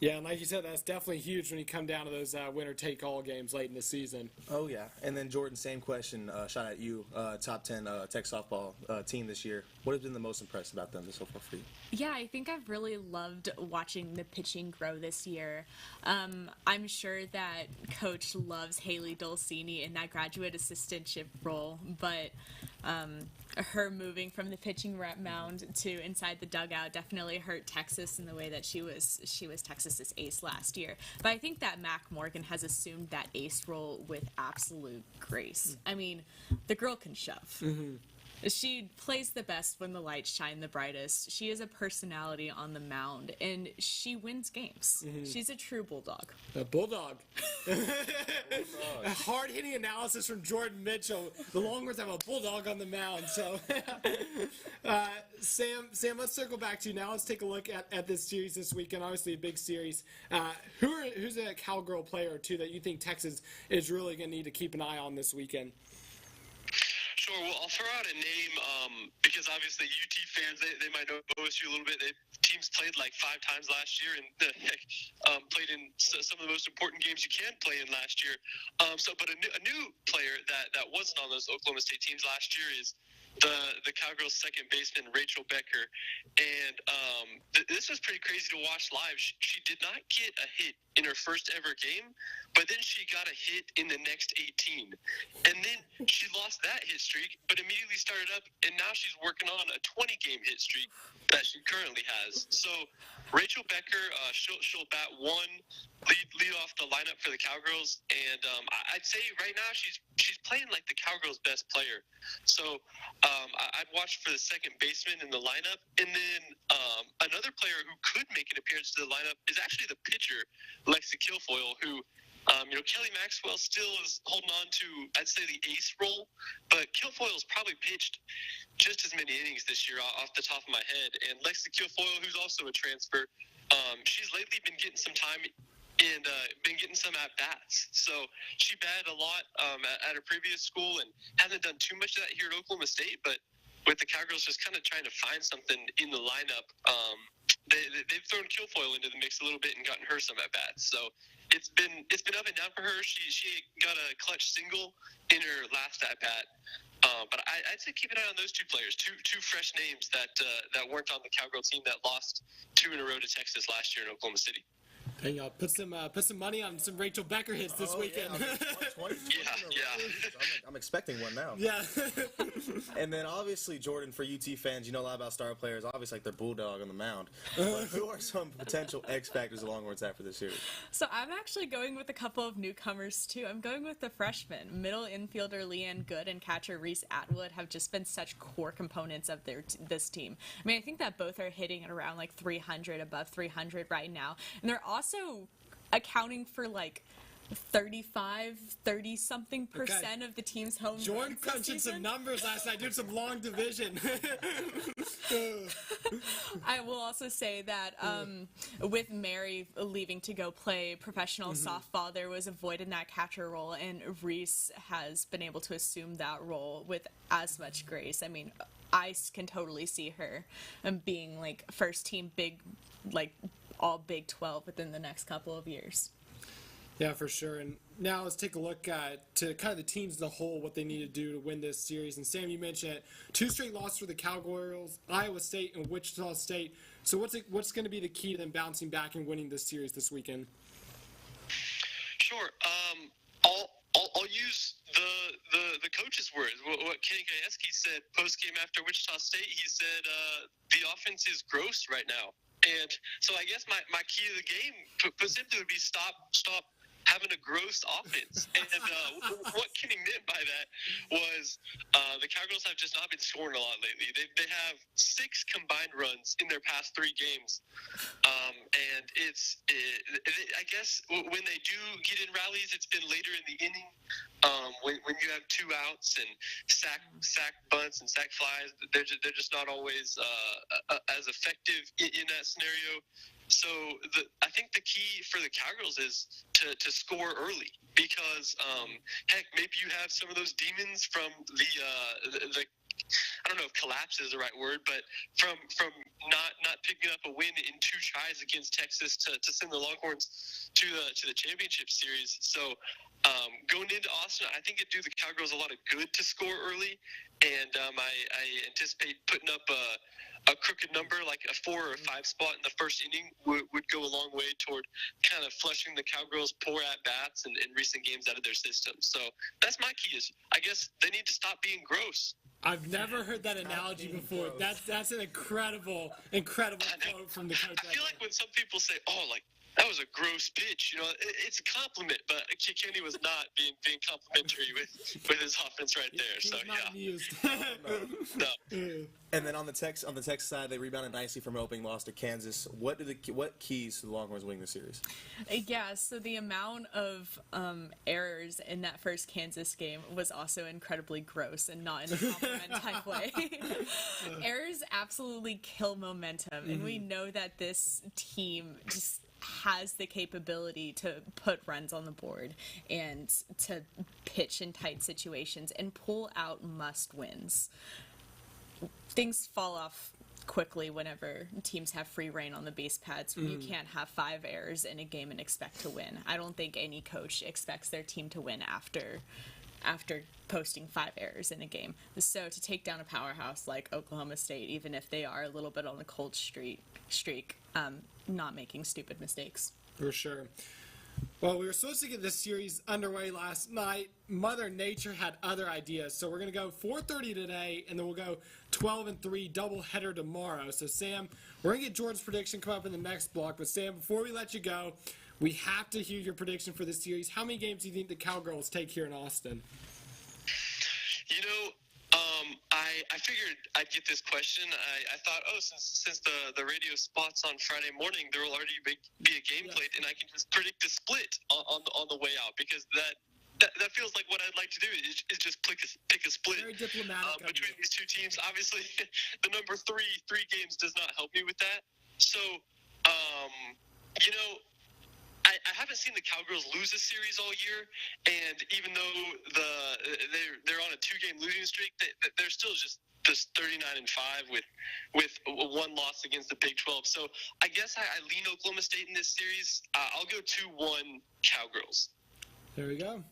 Yeah, and like you said, that's definitely huge when you come down to those winner-take-all games late in the season. Oh, yeah. And then, Jordan, same question, shot at you, top 10 Tech softball team this year. What has been the most impressive about them so far for you? Yeah, I think I've really loved watching the pitching grow this year. I'm sure that Coach loves Haley Dulcini in that graduate assistantship role, but her moving from the pitching rep mound to inside the dugout definitely hurt Texas in the way that she was Texas's ace last year. But I think that Mac Morgan has assumed that ace role with absolute grace. I mean, the girl can shove. Mm-hmm. She plays the best when the lights shine the brightest. She is a personality on the mound, and she wins games. Mm-hmm. She's a true bulldog. A bulldog. A hard-hitting analysis from Jordan Mitchell. The Longhorns have a bulldog on the mound. So, Sam, let's circle back to you now. Let's take a look at this series this weekend. Obviously, a big series. Who's a Cowgirl player or two that you think Texas is really going to need to keep an eye on this weekend? Sure. Well, I'll throw out a name because obviously UT fans, they might know OSU a little bit. Teams played like 5 times last year and played in some of the most important games you can play in last year. But a new player that wasn't on those Oklahoma State teams last year is the Cowgirls second baseman Rachel Becker, and this was pretty crazy to watch live. She did not get a hit in her first ever game, but then she got a hit in the next 18, and then she lost that hit streak, but immediately started up, and now she's working on a 20-game hit streak that she currently has. So Rachel Becker, she'll bat one, lead off the lineup for the Cowgirls, and I'd say right now she's playing like the Cowgirls' best player. So I'd watch for the second baseman in the lineup, and then another player who could make an appearance to the lineup is actually the pitcher, Lexi Kilfoyle, who Kelly Maxwell still is holding on to, I'd say, the ace role, but Kilfoyle's probably pitched just as many innings this year off the top of my head. And Lexi Kilfoyle, who's also a transfer, she's lately been getting some time and been getting some at-bats. So she batted a lot at her previous school and hasn't done too much of that here at Oklahoma State, but with the Cowgirls just kind of trying to find something in the lineup, they've thrown Kilfoyle into the mix a little bit and gotten her some at-bats. So it's been up and down for her. She got a clutch single in her last at-bat. But I'd say keep an eye on those two players, two fresh names that weren't on the Cowgirl team that lost 2 in a row to Texas last year in Oklahoma City. Hey, put some money on some Rachel Becker hits this weekend. I'm expecting one now. Yeah. And then obviously, Jordan, for UT fans, you know a lot about star players. Obviously, like their bulldog on the mound. But who are some potential X factors the Longhorns have for this series? So I'm actually going with a couple of newcomers too. I'm going with the freshmen. Middle infielder Leanne Good and catcher Reese Atwood have just been such core components of this team. I mean, I think that both are hitting at around like 300, above 300 right now, and they're also accounting for like 30-something% of the team's home Jordan runs crunching some numbers last night, doing some long division. I will also say that with Mary leaving to go play professional softball, there was a void in that catcher role, and Reese has been able to assume that role with as much grace. I mean, I can totally see her being like first team big, like all Big 12 within the next couple of years. Yeah, for sure. And now let's take a look to kind of the teams as a whole, what they need to do to win this series. And Sam, you mentioned it, 2 straight losses for the Cowgirls, Iowa State and Wichita State. So what's going to be the key to them bouncing back and winning this series this weekend? Sure. I'll use the coach's words. What Kenny Gajewski said post game after Wichita State. He said the offense is gross right now. And so I guess my key to the game, put simply, would be stop having a gross offense. And what Kenny meant by that was the Cowgirls have just not been scoring a lot lately. They have 6 combined runs in their past 3 games. And I guess when they do get in rallies, it's been later in the inning. When you have 2 outs and sack bunts and sack flies, they're just not always as effective in that scenario. So I think the key for the Cowgirls is to score early, because heck, maybe you have some of those demons from the I don't know if collapse is the right word, but from not picking up a win in 2 tries against Texas to send the Longhorns to the championship series. So going into Austin, I think it'd do the Cowgirls a lot of good to score early, and I anticipate putting up a crooked number, like a 4 or 5 spot in the first inning would go a long way toward kind of flushing the Cowgirls' poor at-bats and recent games out of their system. So that's my key is, I guess, they need to stop being gross. I've never heard that analogy before. That's an incredible quote from the coach. I feel like when some people say, "Oh, like that was a gross pitch," it's a compliment, but Kenny was not being complimentary with his offense right there. So yeah. No. And then on the Texas side, they rebounded nicely from an opening loss to Kansas. What keys to the Longhorns winning the series? Yeah, so the amount of errors in that first Kansas game was also incredibly gross, and not in a compliment type way. Errors absolutely kill momentum, and we know that this team just has the capability to put runs on the board and to pitch in tight situations and pull out must-wins. Things fall off quickly whenever teams have free reign on the base pads. You can't have 5 errors in a game and expect to win. I don't think any coach expects their team to win after after posting 5 errors in a game. So to take down a powerhouse like Oklahoma State, even if they are a little bit on the cold streak, not making stupid mistakes. For sure. Well, we were supposed to get this series underway last night. Mother Nature had other ideas, so we're going to go 4:30 today, and then we'll go 12-3 doubleheader tomorrow. So, Sam, we're going to get Jordan's prediction come up in the next block. But, Sam, before we let you go, we have to hear your prediction for this series. How many games do you think the Cowgirls take here in Austin? You know, I figured I'd get this question. I thought, since the radio spots on Friday morning, there will already be a game played, and I can just predict the split on the way out, because that feels like what I'd like to do is just pick a split Very diplomatic between these two teams. Obviously, the number three games does not help me with that. So, you know, I haven't seen the Cowgirls lose a series all year, and even though they're on a 2-game losing streak, they're still just 39-5 with one loss against the Big 12. So I guess I lean Oklahoma State in this series. I'll go 2-1 Cowgirls. There we go.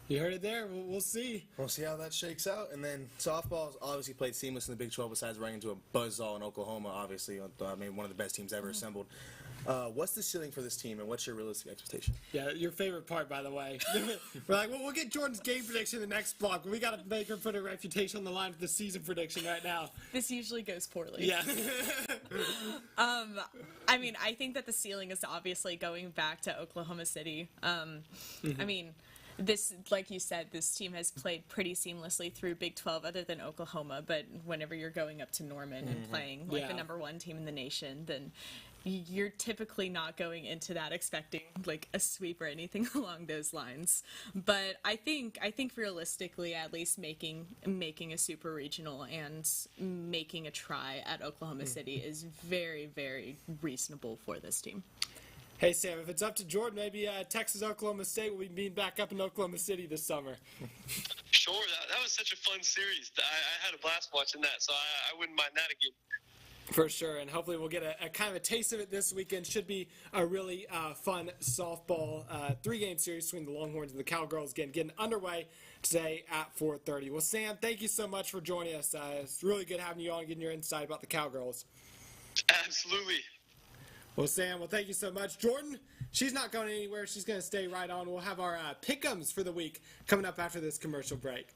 You heard it there. We'll see. We'll see how that shakes out. And then softball's obviously played seamless in the Big 12 besides running into a buzzsaw in Oklahoma, obviously. I mean, one of the best teams ever assembled. What's the ceiling for this team, and what's your realistic expectation? Yeah, your favorite part, by the way. We're like, well, we'll get Jordan's game prediction in the next block, but we got to make her put her reputation on the line for the season prediction right now. This usually goes poorly. Yeah. I mean, I think that the ceiling is obviously going back to Oklahoma City. I mean, this, like you said, this team has played pretty seamlessly through Big 12 other than Oklahoma, but whenever you're going up to Norman and playing like the number 1 team in the nation, then you're typically not going into that expecting like a sweep or anything along those lines. But I think realistically, at least making a super regional and making a try at Oklahoma City is very, very reasonable for this team. Hey, Sam, if it's up to Jordan, maybe Texas Oklahoma State will be being back up in Oklahoma City this summer. Sure, that was such a fun series. I had a blast watching that, so I wouldn't mind that again. For sure, and hopefully we'll get a kind of a taste of it this weekend. Should be a really fun softball 3-game series between the Longhorns and the Cowgirls getting underway today at 4:30. Well, Sam, thank you so much for joining us. It's really good having you on and getting your insight about the Cowgirls. Absolutely. Well, Sam, thank you so much. Jordan, she's not going anywhere. She's going to stay right on. We'll have our pick'ems for the week coming up after this commercial break.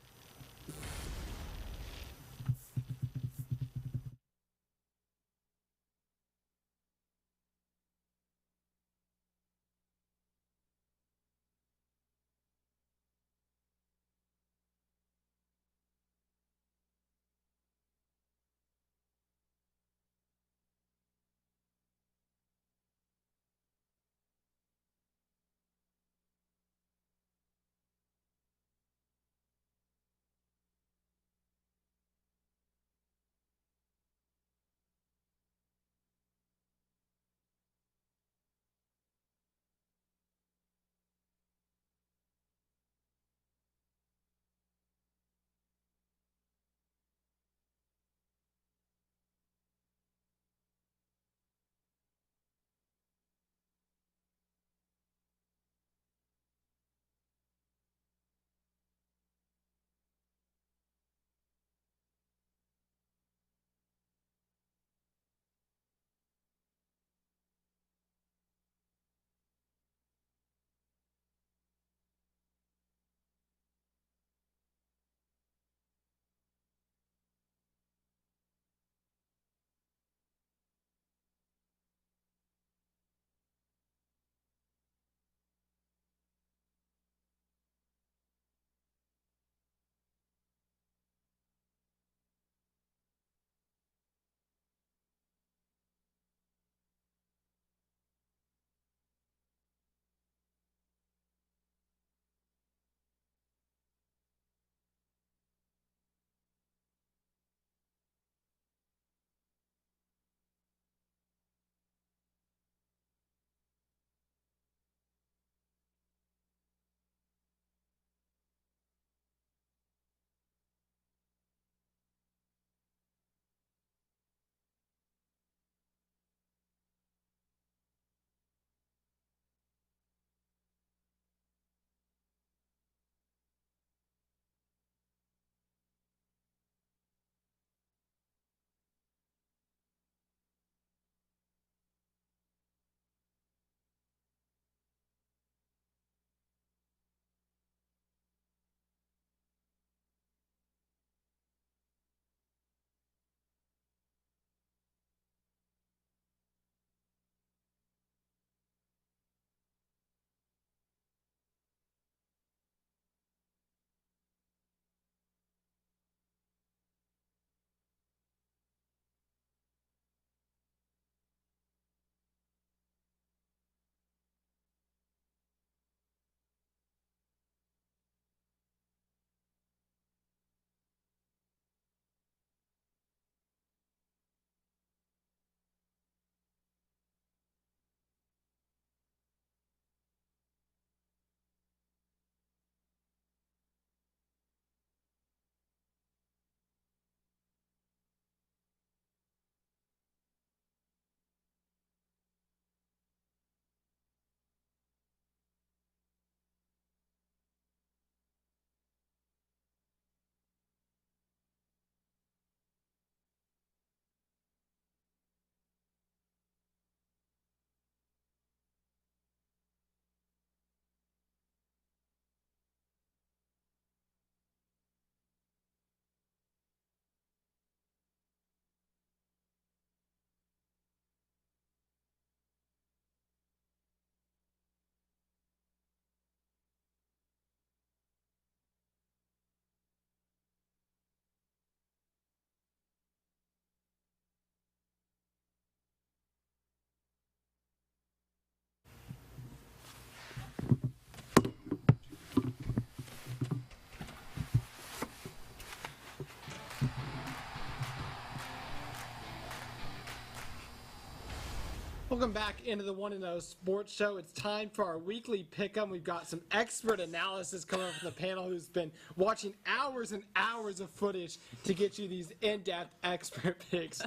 Welcome back into the 1-0 Sports Show. It's time for our weekly pick'em. We've got some expert analysis coming from the panel who's been watching hours and hours of footage to get you these in-depth expert picks.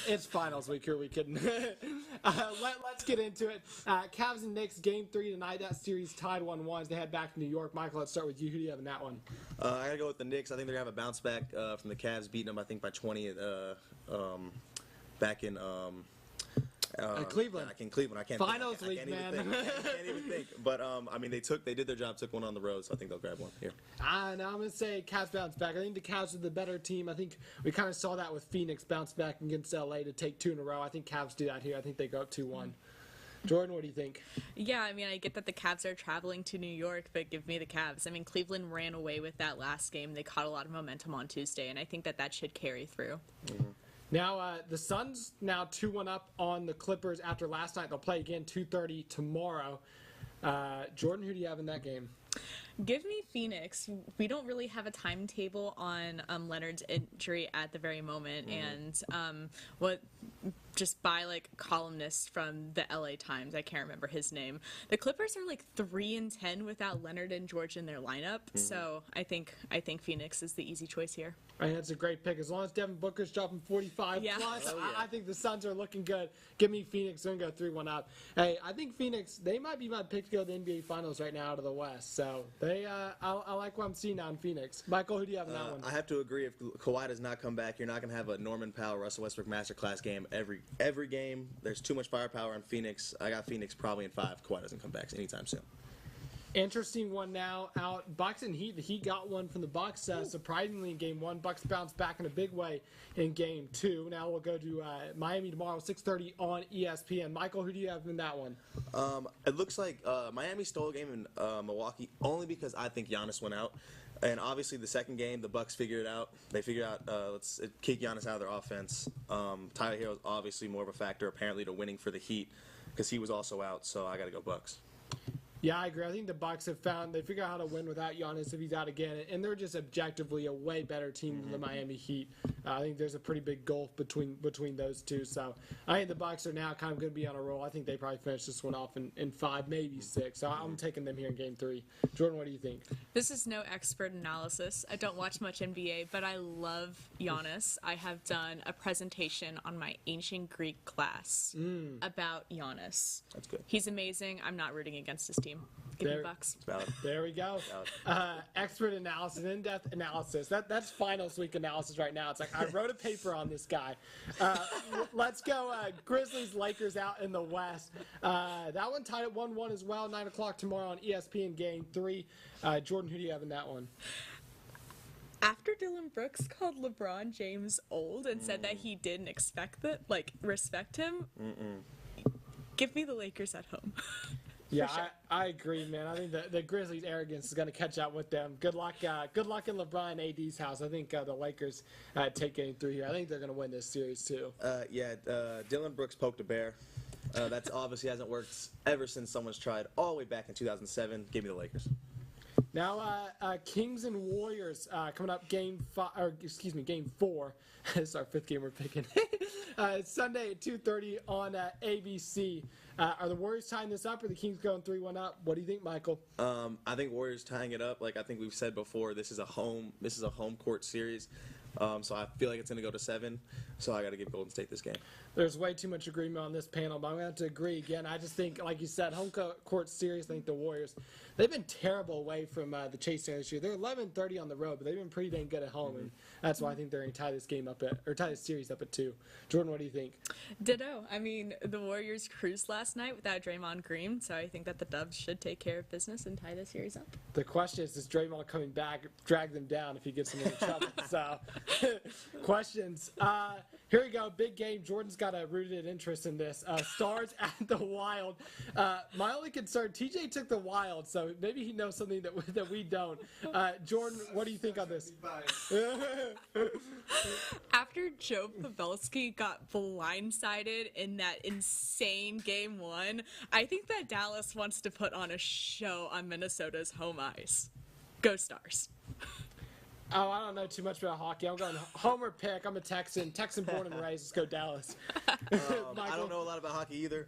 It's finals week here. We can let's get into it. Cavs and Knicks game 3 tonight. That series tied 1-1 as they head back to New York. Michael, let's start with you. Who do you have in that one? I gotta go with the Knicks. I think they're gonna have a bounce back from the Cavs beating them. I think by 20 back in. Cleveland. Back in Cleveland. I can't. Finals think. week, I can't man. Even think. I can't even think. But I mean, they did their job. Took one on the road, so I think they'll grab one here. Now I'm gonna say Cavs bounce back. I think the Cavs are the better team. I think we kind of saw that with Phoenix bounce back against LA to take 2 in a row. I think Cavs do that here. I think they go up 2-1. Jordan, what do you think? Yeah, I mean, I get that the Cavs are traveling to New York, but give me the Cavs. I mean, Cleveland ran away with that last game. They caught a lot of momentum on Tuesday, and I think that should carry through. Mm-hmm. Now, the Suns now 2-1 up on the Clippers after last night. They'll play again 2:30 tomorrow. Jordan, who do you have in that game? Give me Phoenix. We don't really have a timetable on Leonard's injury at the very moment, and just by like columnists from the LA Times, I can't remember his name. The Clippers are like 3-10 without Leonard and George in their lineup, so I think Phoenix is the easy choice here. I think that's a great pick. As long as Devin Booker's dropping 45 plus, Oh, yeah. I think the Suns are looking good. Give me Phoenix. They're going to go 3-1 up. Hey, I think Phoenix, they might be my pick to go to the NBA Finals right now out of the West. So I like what I'm seeing now in Phoenix. Michael, who do you have in that one? I have to agree. If Kawhi does not come back, you're not going to have a Norman Powell, Russell Westbrook masterclass game every game. There's too much firepower in Phoenix. I got Phoenix probably in 5. Kawhi doesn't come back anytime soon. Interesting one now out. Bucks and Heat. The Heat got one from the Bucks surprisingly in game 1. Bucks bounced back in a big way in game 2. Now we'll go to Miami tomorrow, 6:30 on ESPN. Michael, who do you have in that one? It looks like Miami stole a game in Milwaukee only because I think Giannis went out. And obviously the second game, the Bucks figured it out. They figured out let's kick Giannis out of their offense. Tyler Hero is obviously more of a factor apparently to winning for the Heat because he was also out. So I got to go Bucks. Yeah, I agree. I think the Bucks they figure out how to win without Giannis if he's out again, and they're just objectively a way better team than the Miami Heat. I think there's a pretty big gulf between those two. So I think the Bucks are now kind of going to be on a roll. I think they probably finish this one off in 5, maybe 6. So I'm taking them here in game 3. Jordan, what do you think? This is no expert analysis. I don't watch much NBA, but I love Giannis. I have done a presentation on my ancient Greek class about Giannis. That's good. He's amazing. I'm not rooting against his team. Give me Bucks. There we go. Expert analysis, in-depth analysis. That's finals week analysis right now. It's like I wrote a paper on this guy. Let's go. Grizzlies, Lakers out in the West. That one tied at 1-1 as well. 9 o'clock tomorrow on ESPN game 3. Jordan, who do you have in that one? After Dylan Brooks called LeBron James old and said that he didn't respect him, give me the Lakers at home. Yeah, I agree, man. I think the Grizzlies' arrogance is going to catch up with them. Good luck in LeBron and AD's house. I think the Lakers take game 3 here. I think they're going to win this series too. Dylan Brooks poked a bear. That obviously hasn't worked ever since someone's tried all the way back in 2007. Give me the Lakers. Now, Kings and Warriors coming up game 4. It's our 5th game we're picking. Sunday at 2:30 on ABC. Are the Warriors tying this up, or the Kings going 3-1 up? What do you think, Michael? I think Warriors tying it up. Like I think we've said before, this is a home court series. So I feel like it's going to go to 7. So I got to give Golden State this game. There's way too much agreement on this panel, but I'm going to have to agree again. I just think, like you said, home court series. I think the Warriors, they've been terrible away from the Chase Center this year. They're 11-30 on the road, but they've been pretty dang good at home, and that's why I think they're going to tie this series up at 2. Jordan, what do you think? Ditto. I mean, the Warriors cruised last night without Draymond Green, so I think that the Dubs should take care of business and tie this series up. The question is Draymond coming back drag them down if he gets them into trouble? So, questions. Here we go. Big game. Jordan's got a rooted interest in this. Stars at the Wild. My only concern, TJ took the Wild, so maybe he knows something that we don't. Jordan, what do you think on this? After Joe Pavelski got blindsided in that insane game 1, I think that Dallas wants to put on a show on Minnesota's home ice. Go Stars. Oh, I don't know too much about hockey. I'm going Homer pick. I'm a Texan. Texan born and raised. Let's go Dallas. I don't know a lot about hockey either,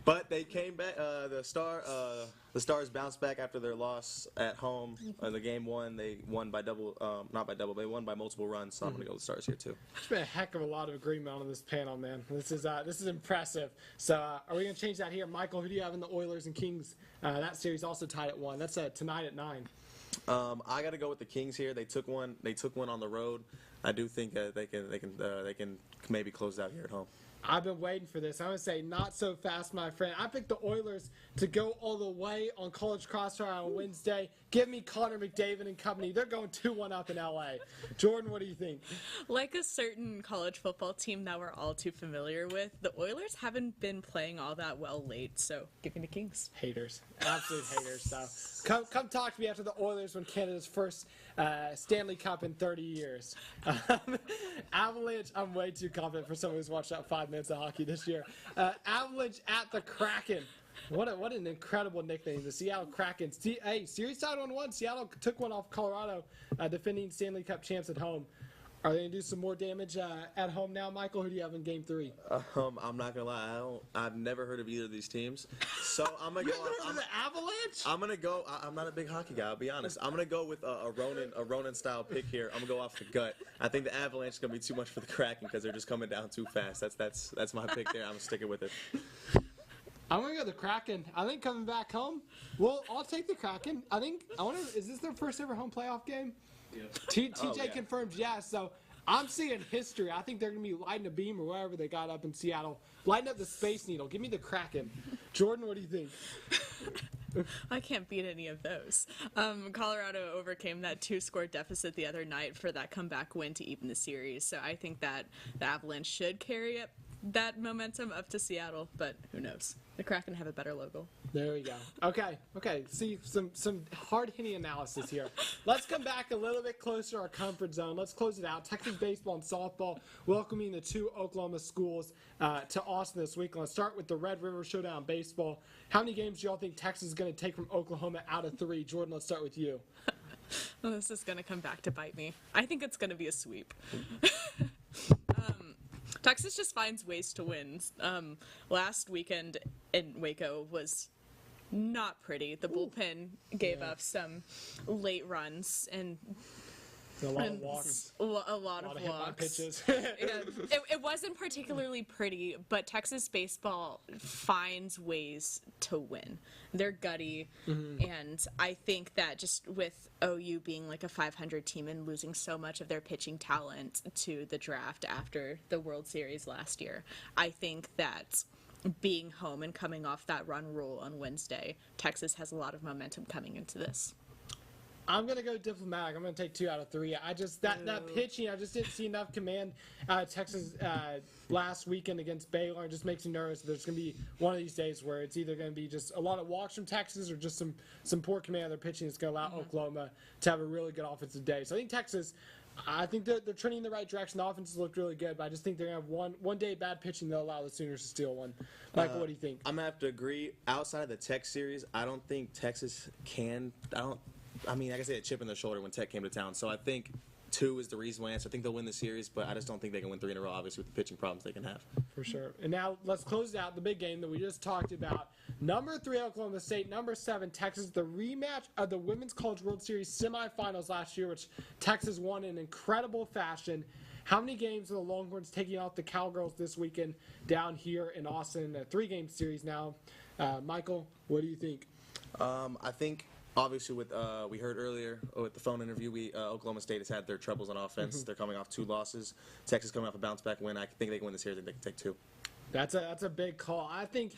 but they came back. The Stars bounced back after their loss at home. The game one, they won by not by double. They won by multiple runs. So I'm going to go with the Stars here too. There's been a heck of a lot of agreement on this panel, man. This is impressive. So are we going to change that here, Michael? Who do you have in the Oilers and Kings? That series also tied at 1. That's tonight at 9. I got to go with the Kings here. They took one on the road. I do think they can maybe close out here at home. I've been waiting for this. I'm going to say not so fast, my friend. I picked the Oilers to go all the way on College Crossfire on Wednesday. Give me Connor McDavid and company. They're going 2-1 up in L.A. Jordan, what do you think? Like a certain college football team that we're all too familiar with, the Oilers haven't been playing all that well late, so give me the Kings. Haters. Absolute haters. So come talk to me after the Oilers win Canada's first Stanley Cup in 30 years. Avalanche, I'm way too confident for someone who's watched out 5 minutes of hockey this year. Avalanche at the Kraken. What an incredible nickname, the Seattle Kraken. Hey, series tied 1-1. Seattle took one off Colorado, defending Stanley Cup champs at home. Are they going to do some more damage at home now, Michael? Who do you have in Game 3? I'm not gonna lie, I've never heard of either of these teams, so I'm gonna go. The Avalanche? I'm gonna go. I'm not a big hockey guy. I'll be honest. I'm gonna go with a Ronan style pick here. I'm gonna go off the gut. I think the Avalanche is gonna be too much for the Kraken because they're just coming down too fast. That's my pick there. I'm sticking with it. I'm gonna go the Kraken. I think coming back home. Well, I'll take the Kraken. Is this their first ever home playoff game? Yeah. TJ confirms yes. So I'm seeing history. I think they're gonna be lighting a beam or wherever they got up in Seattle, lighting up the Space Needle. Give me the Kraken. Jordan, what do you think? I can't beat any of those. Colorado overcame that 2-score deficit the other night for that comeback win to even the series. So I think that the Avalanche should carry up that momentum up to Seattle, but who knows? The Kraken have a better logo. There we go. Okay. See, some hard-hitting analysis here. Let's come back a little bit closer to our comfort zone. Let's close it out. Texas baseball and softball welcoming the 2 Oklahoma schools to Austin this week. Let's start with the Red River Showdown baseball. How many games do y'all think Texas is going to take from Oklahoma out of 3? Jordan, let's start with you. Well, this is going to come back to bite me. I think it's going to be a sweep. Texas just finds ways to win. Last weekend in Waco was not pretty. The bullpen gave up some late runs and a lot of walks. A lot of walks. Pitches. It wasn't particularly pretty, but Texas baseball finds ways to win. They're gutty, and I think that just with OU being like a 500 team and losing so much of their pitching talent to the draft after the World Series last year, I think that being home and coming off that run rule on Wednesday, Texas has a lot of momentum coming into this. I'm going to go diplomatic. I'm going to take 2 out of 3. That pitching, I just didn't see enough command out of Texas last weekend against Baylor. It just makes me nervous. There's going to be one of these days where it's either going to be just a lot of walks from Texas or just some poor command of their pitching that's going to allow Oklahoma to have a really good offensive day. So I think Texas, they're trending in the right direction. The offense has looked really good, but I just think they're going to have one day bad pitching that'll allow the Sooners to steal one. Michael, what do you think? I'm going to have to agree. Outside of the Tech series, I don't think Texas can – I mean, like I said, a chip in their shoulder when Tech came to town. So I think 2 is the reasonable answer. I think they'll win the series, but I just don't think they can win 3 in a row, obviously, with the pitching problems they can have. For sure. And now let's close out the big game that we just talked about. Number 3, Oklahoma State. Number 7, Texas. The rematch of the Women's College World Series semifinals last year, which Texas won in incredible fashion. How many games are the Longhorns taking off the Cowgirls this weekend down here in Austin? A 3-game series now. Michael, what do you think? I think... Obviously, with we heard earlier with the phone interview, Oklahoma State has had their troubles on offense. They're coming off 2 losses. Texas coming off a bounce-back win. I think they can win this series. I think they can take 2. That's a big call. I think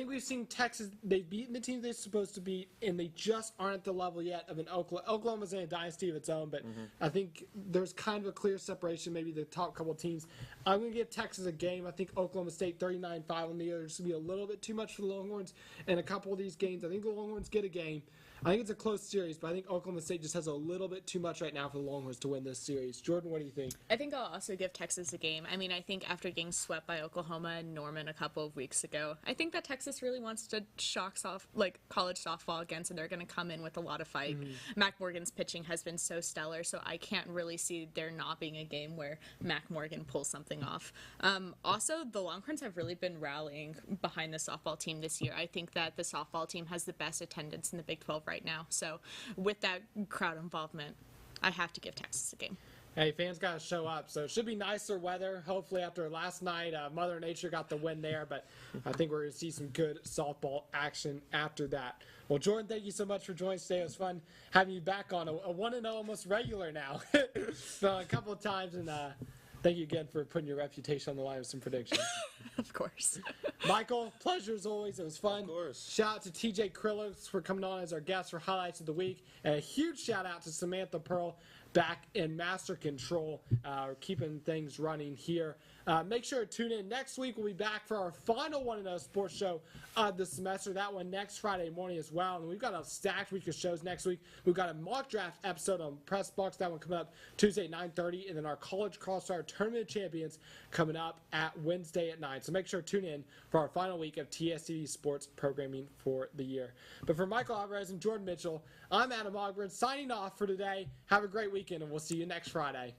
we've seen Texas. They've beaten the teams they're supposed to beat, and they just aren't at the level yet of an Oklahoma. Oklahoma's in a dynasty of its own, but I think there's kind of a clear separation. Maybe the top couple teams. I'm going to give Texas a game. I think Oklahoma State 39-5 on the other. It's going to be a little bit too much for the Longhorns in a couple of these games. I think the Longhorns get a game. I think it's a close series, but I think Oklahoma State just has a little bit too much right now for the Longhorns to win this series. Jordan, what do you think? I think I'll also give Texas a game. I mean, I think after getting swept by Oklahoma and Norman a couple of weeks ago, I think that Texas really wants to shock college softball again, so they're going to come in with a lot of fight. Mac Morgan's pitching has been so stellar, so I can't really see there not being a game where Mac Morgan pulls something off. Also, the Longhorns have really been rallying behind the softball team this year. I think that the softball team has the best attendance in the Big 12 right now. So with that crowd involvement, I have to give Texas a game. Hey, fans got to show up. So it should be nicer weather. Hopefully after last night, Mother Nature got the win there. But I think we're going to see some good softball action after that. Well, Jordan, thank you so much for joining us today. It was fun having you back on a 1-0 almost regular now. So a couple of times. And thank you again for putting your reputation on the line with some predictions. Of course. Michael, pleasure as always. It was fun. Of course. Shout out to TJ Krilowicz for coming on as our guest for Highlights of the Week. And a huge shout out to Samantha Pearl back in Master Control, keeping things running here. Make sure to tune in next week. We'll be back for our final 1-0 sports show of the semester. That one next Friday morning as well. And we've got a stacked week of shows next week. We've got a mock draft episode on Press Box. That one coming up Tuesday at 9:30. And then our College Cross-Star Tournament of Champions coming up at Wednesday at 9. So make sure to tune in for our final week of TSTV sports programming for the year. But for Michael Alvarez and Jordan Mitchell, I'm Adam Ogburn signing off for today. Have a great weekend, and we'll see you next Friday.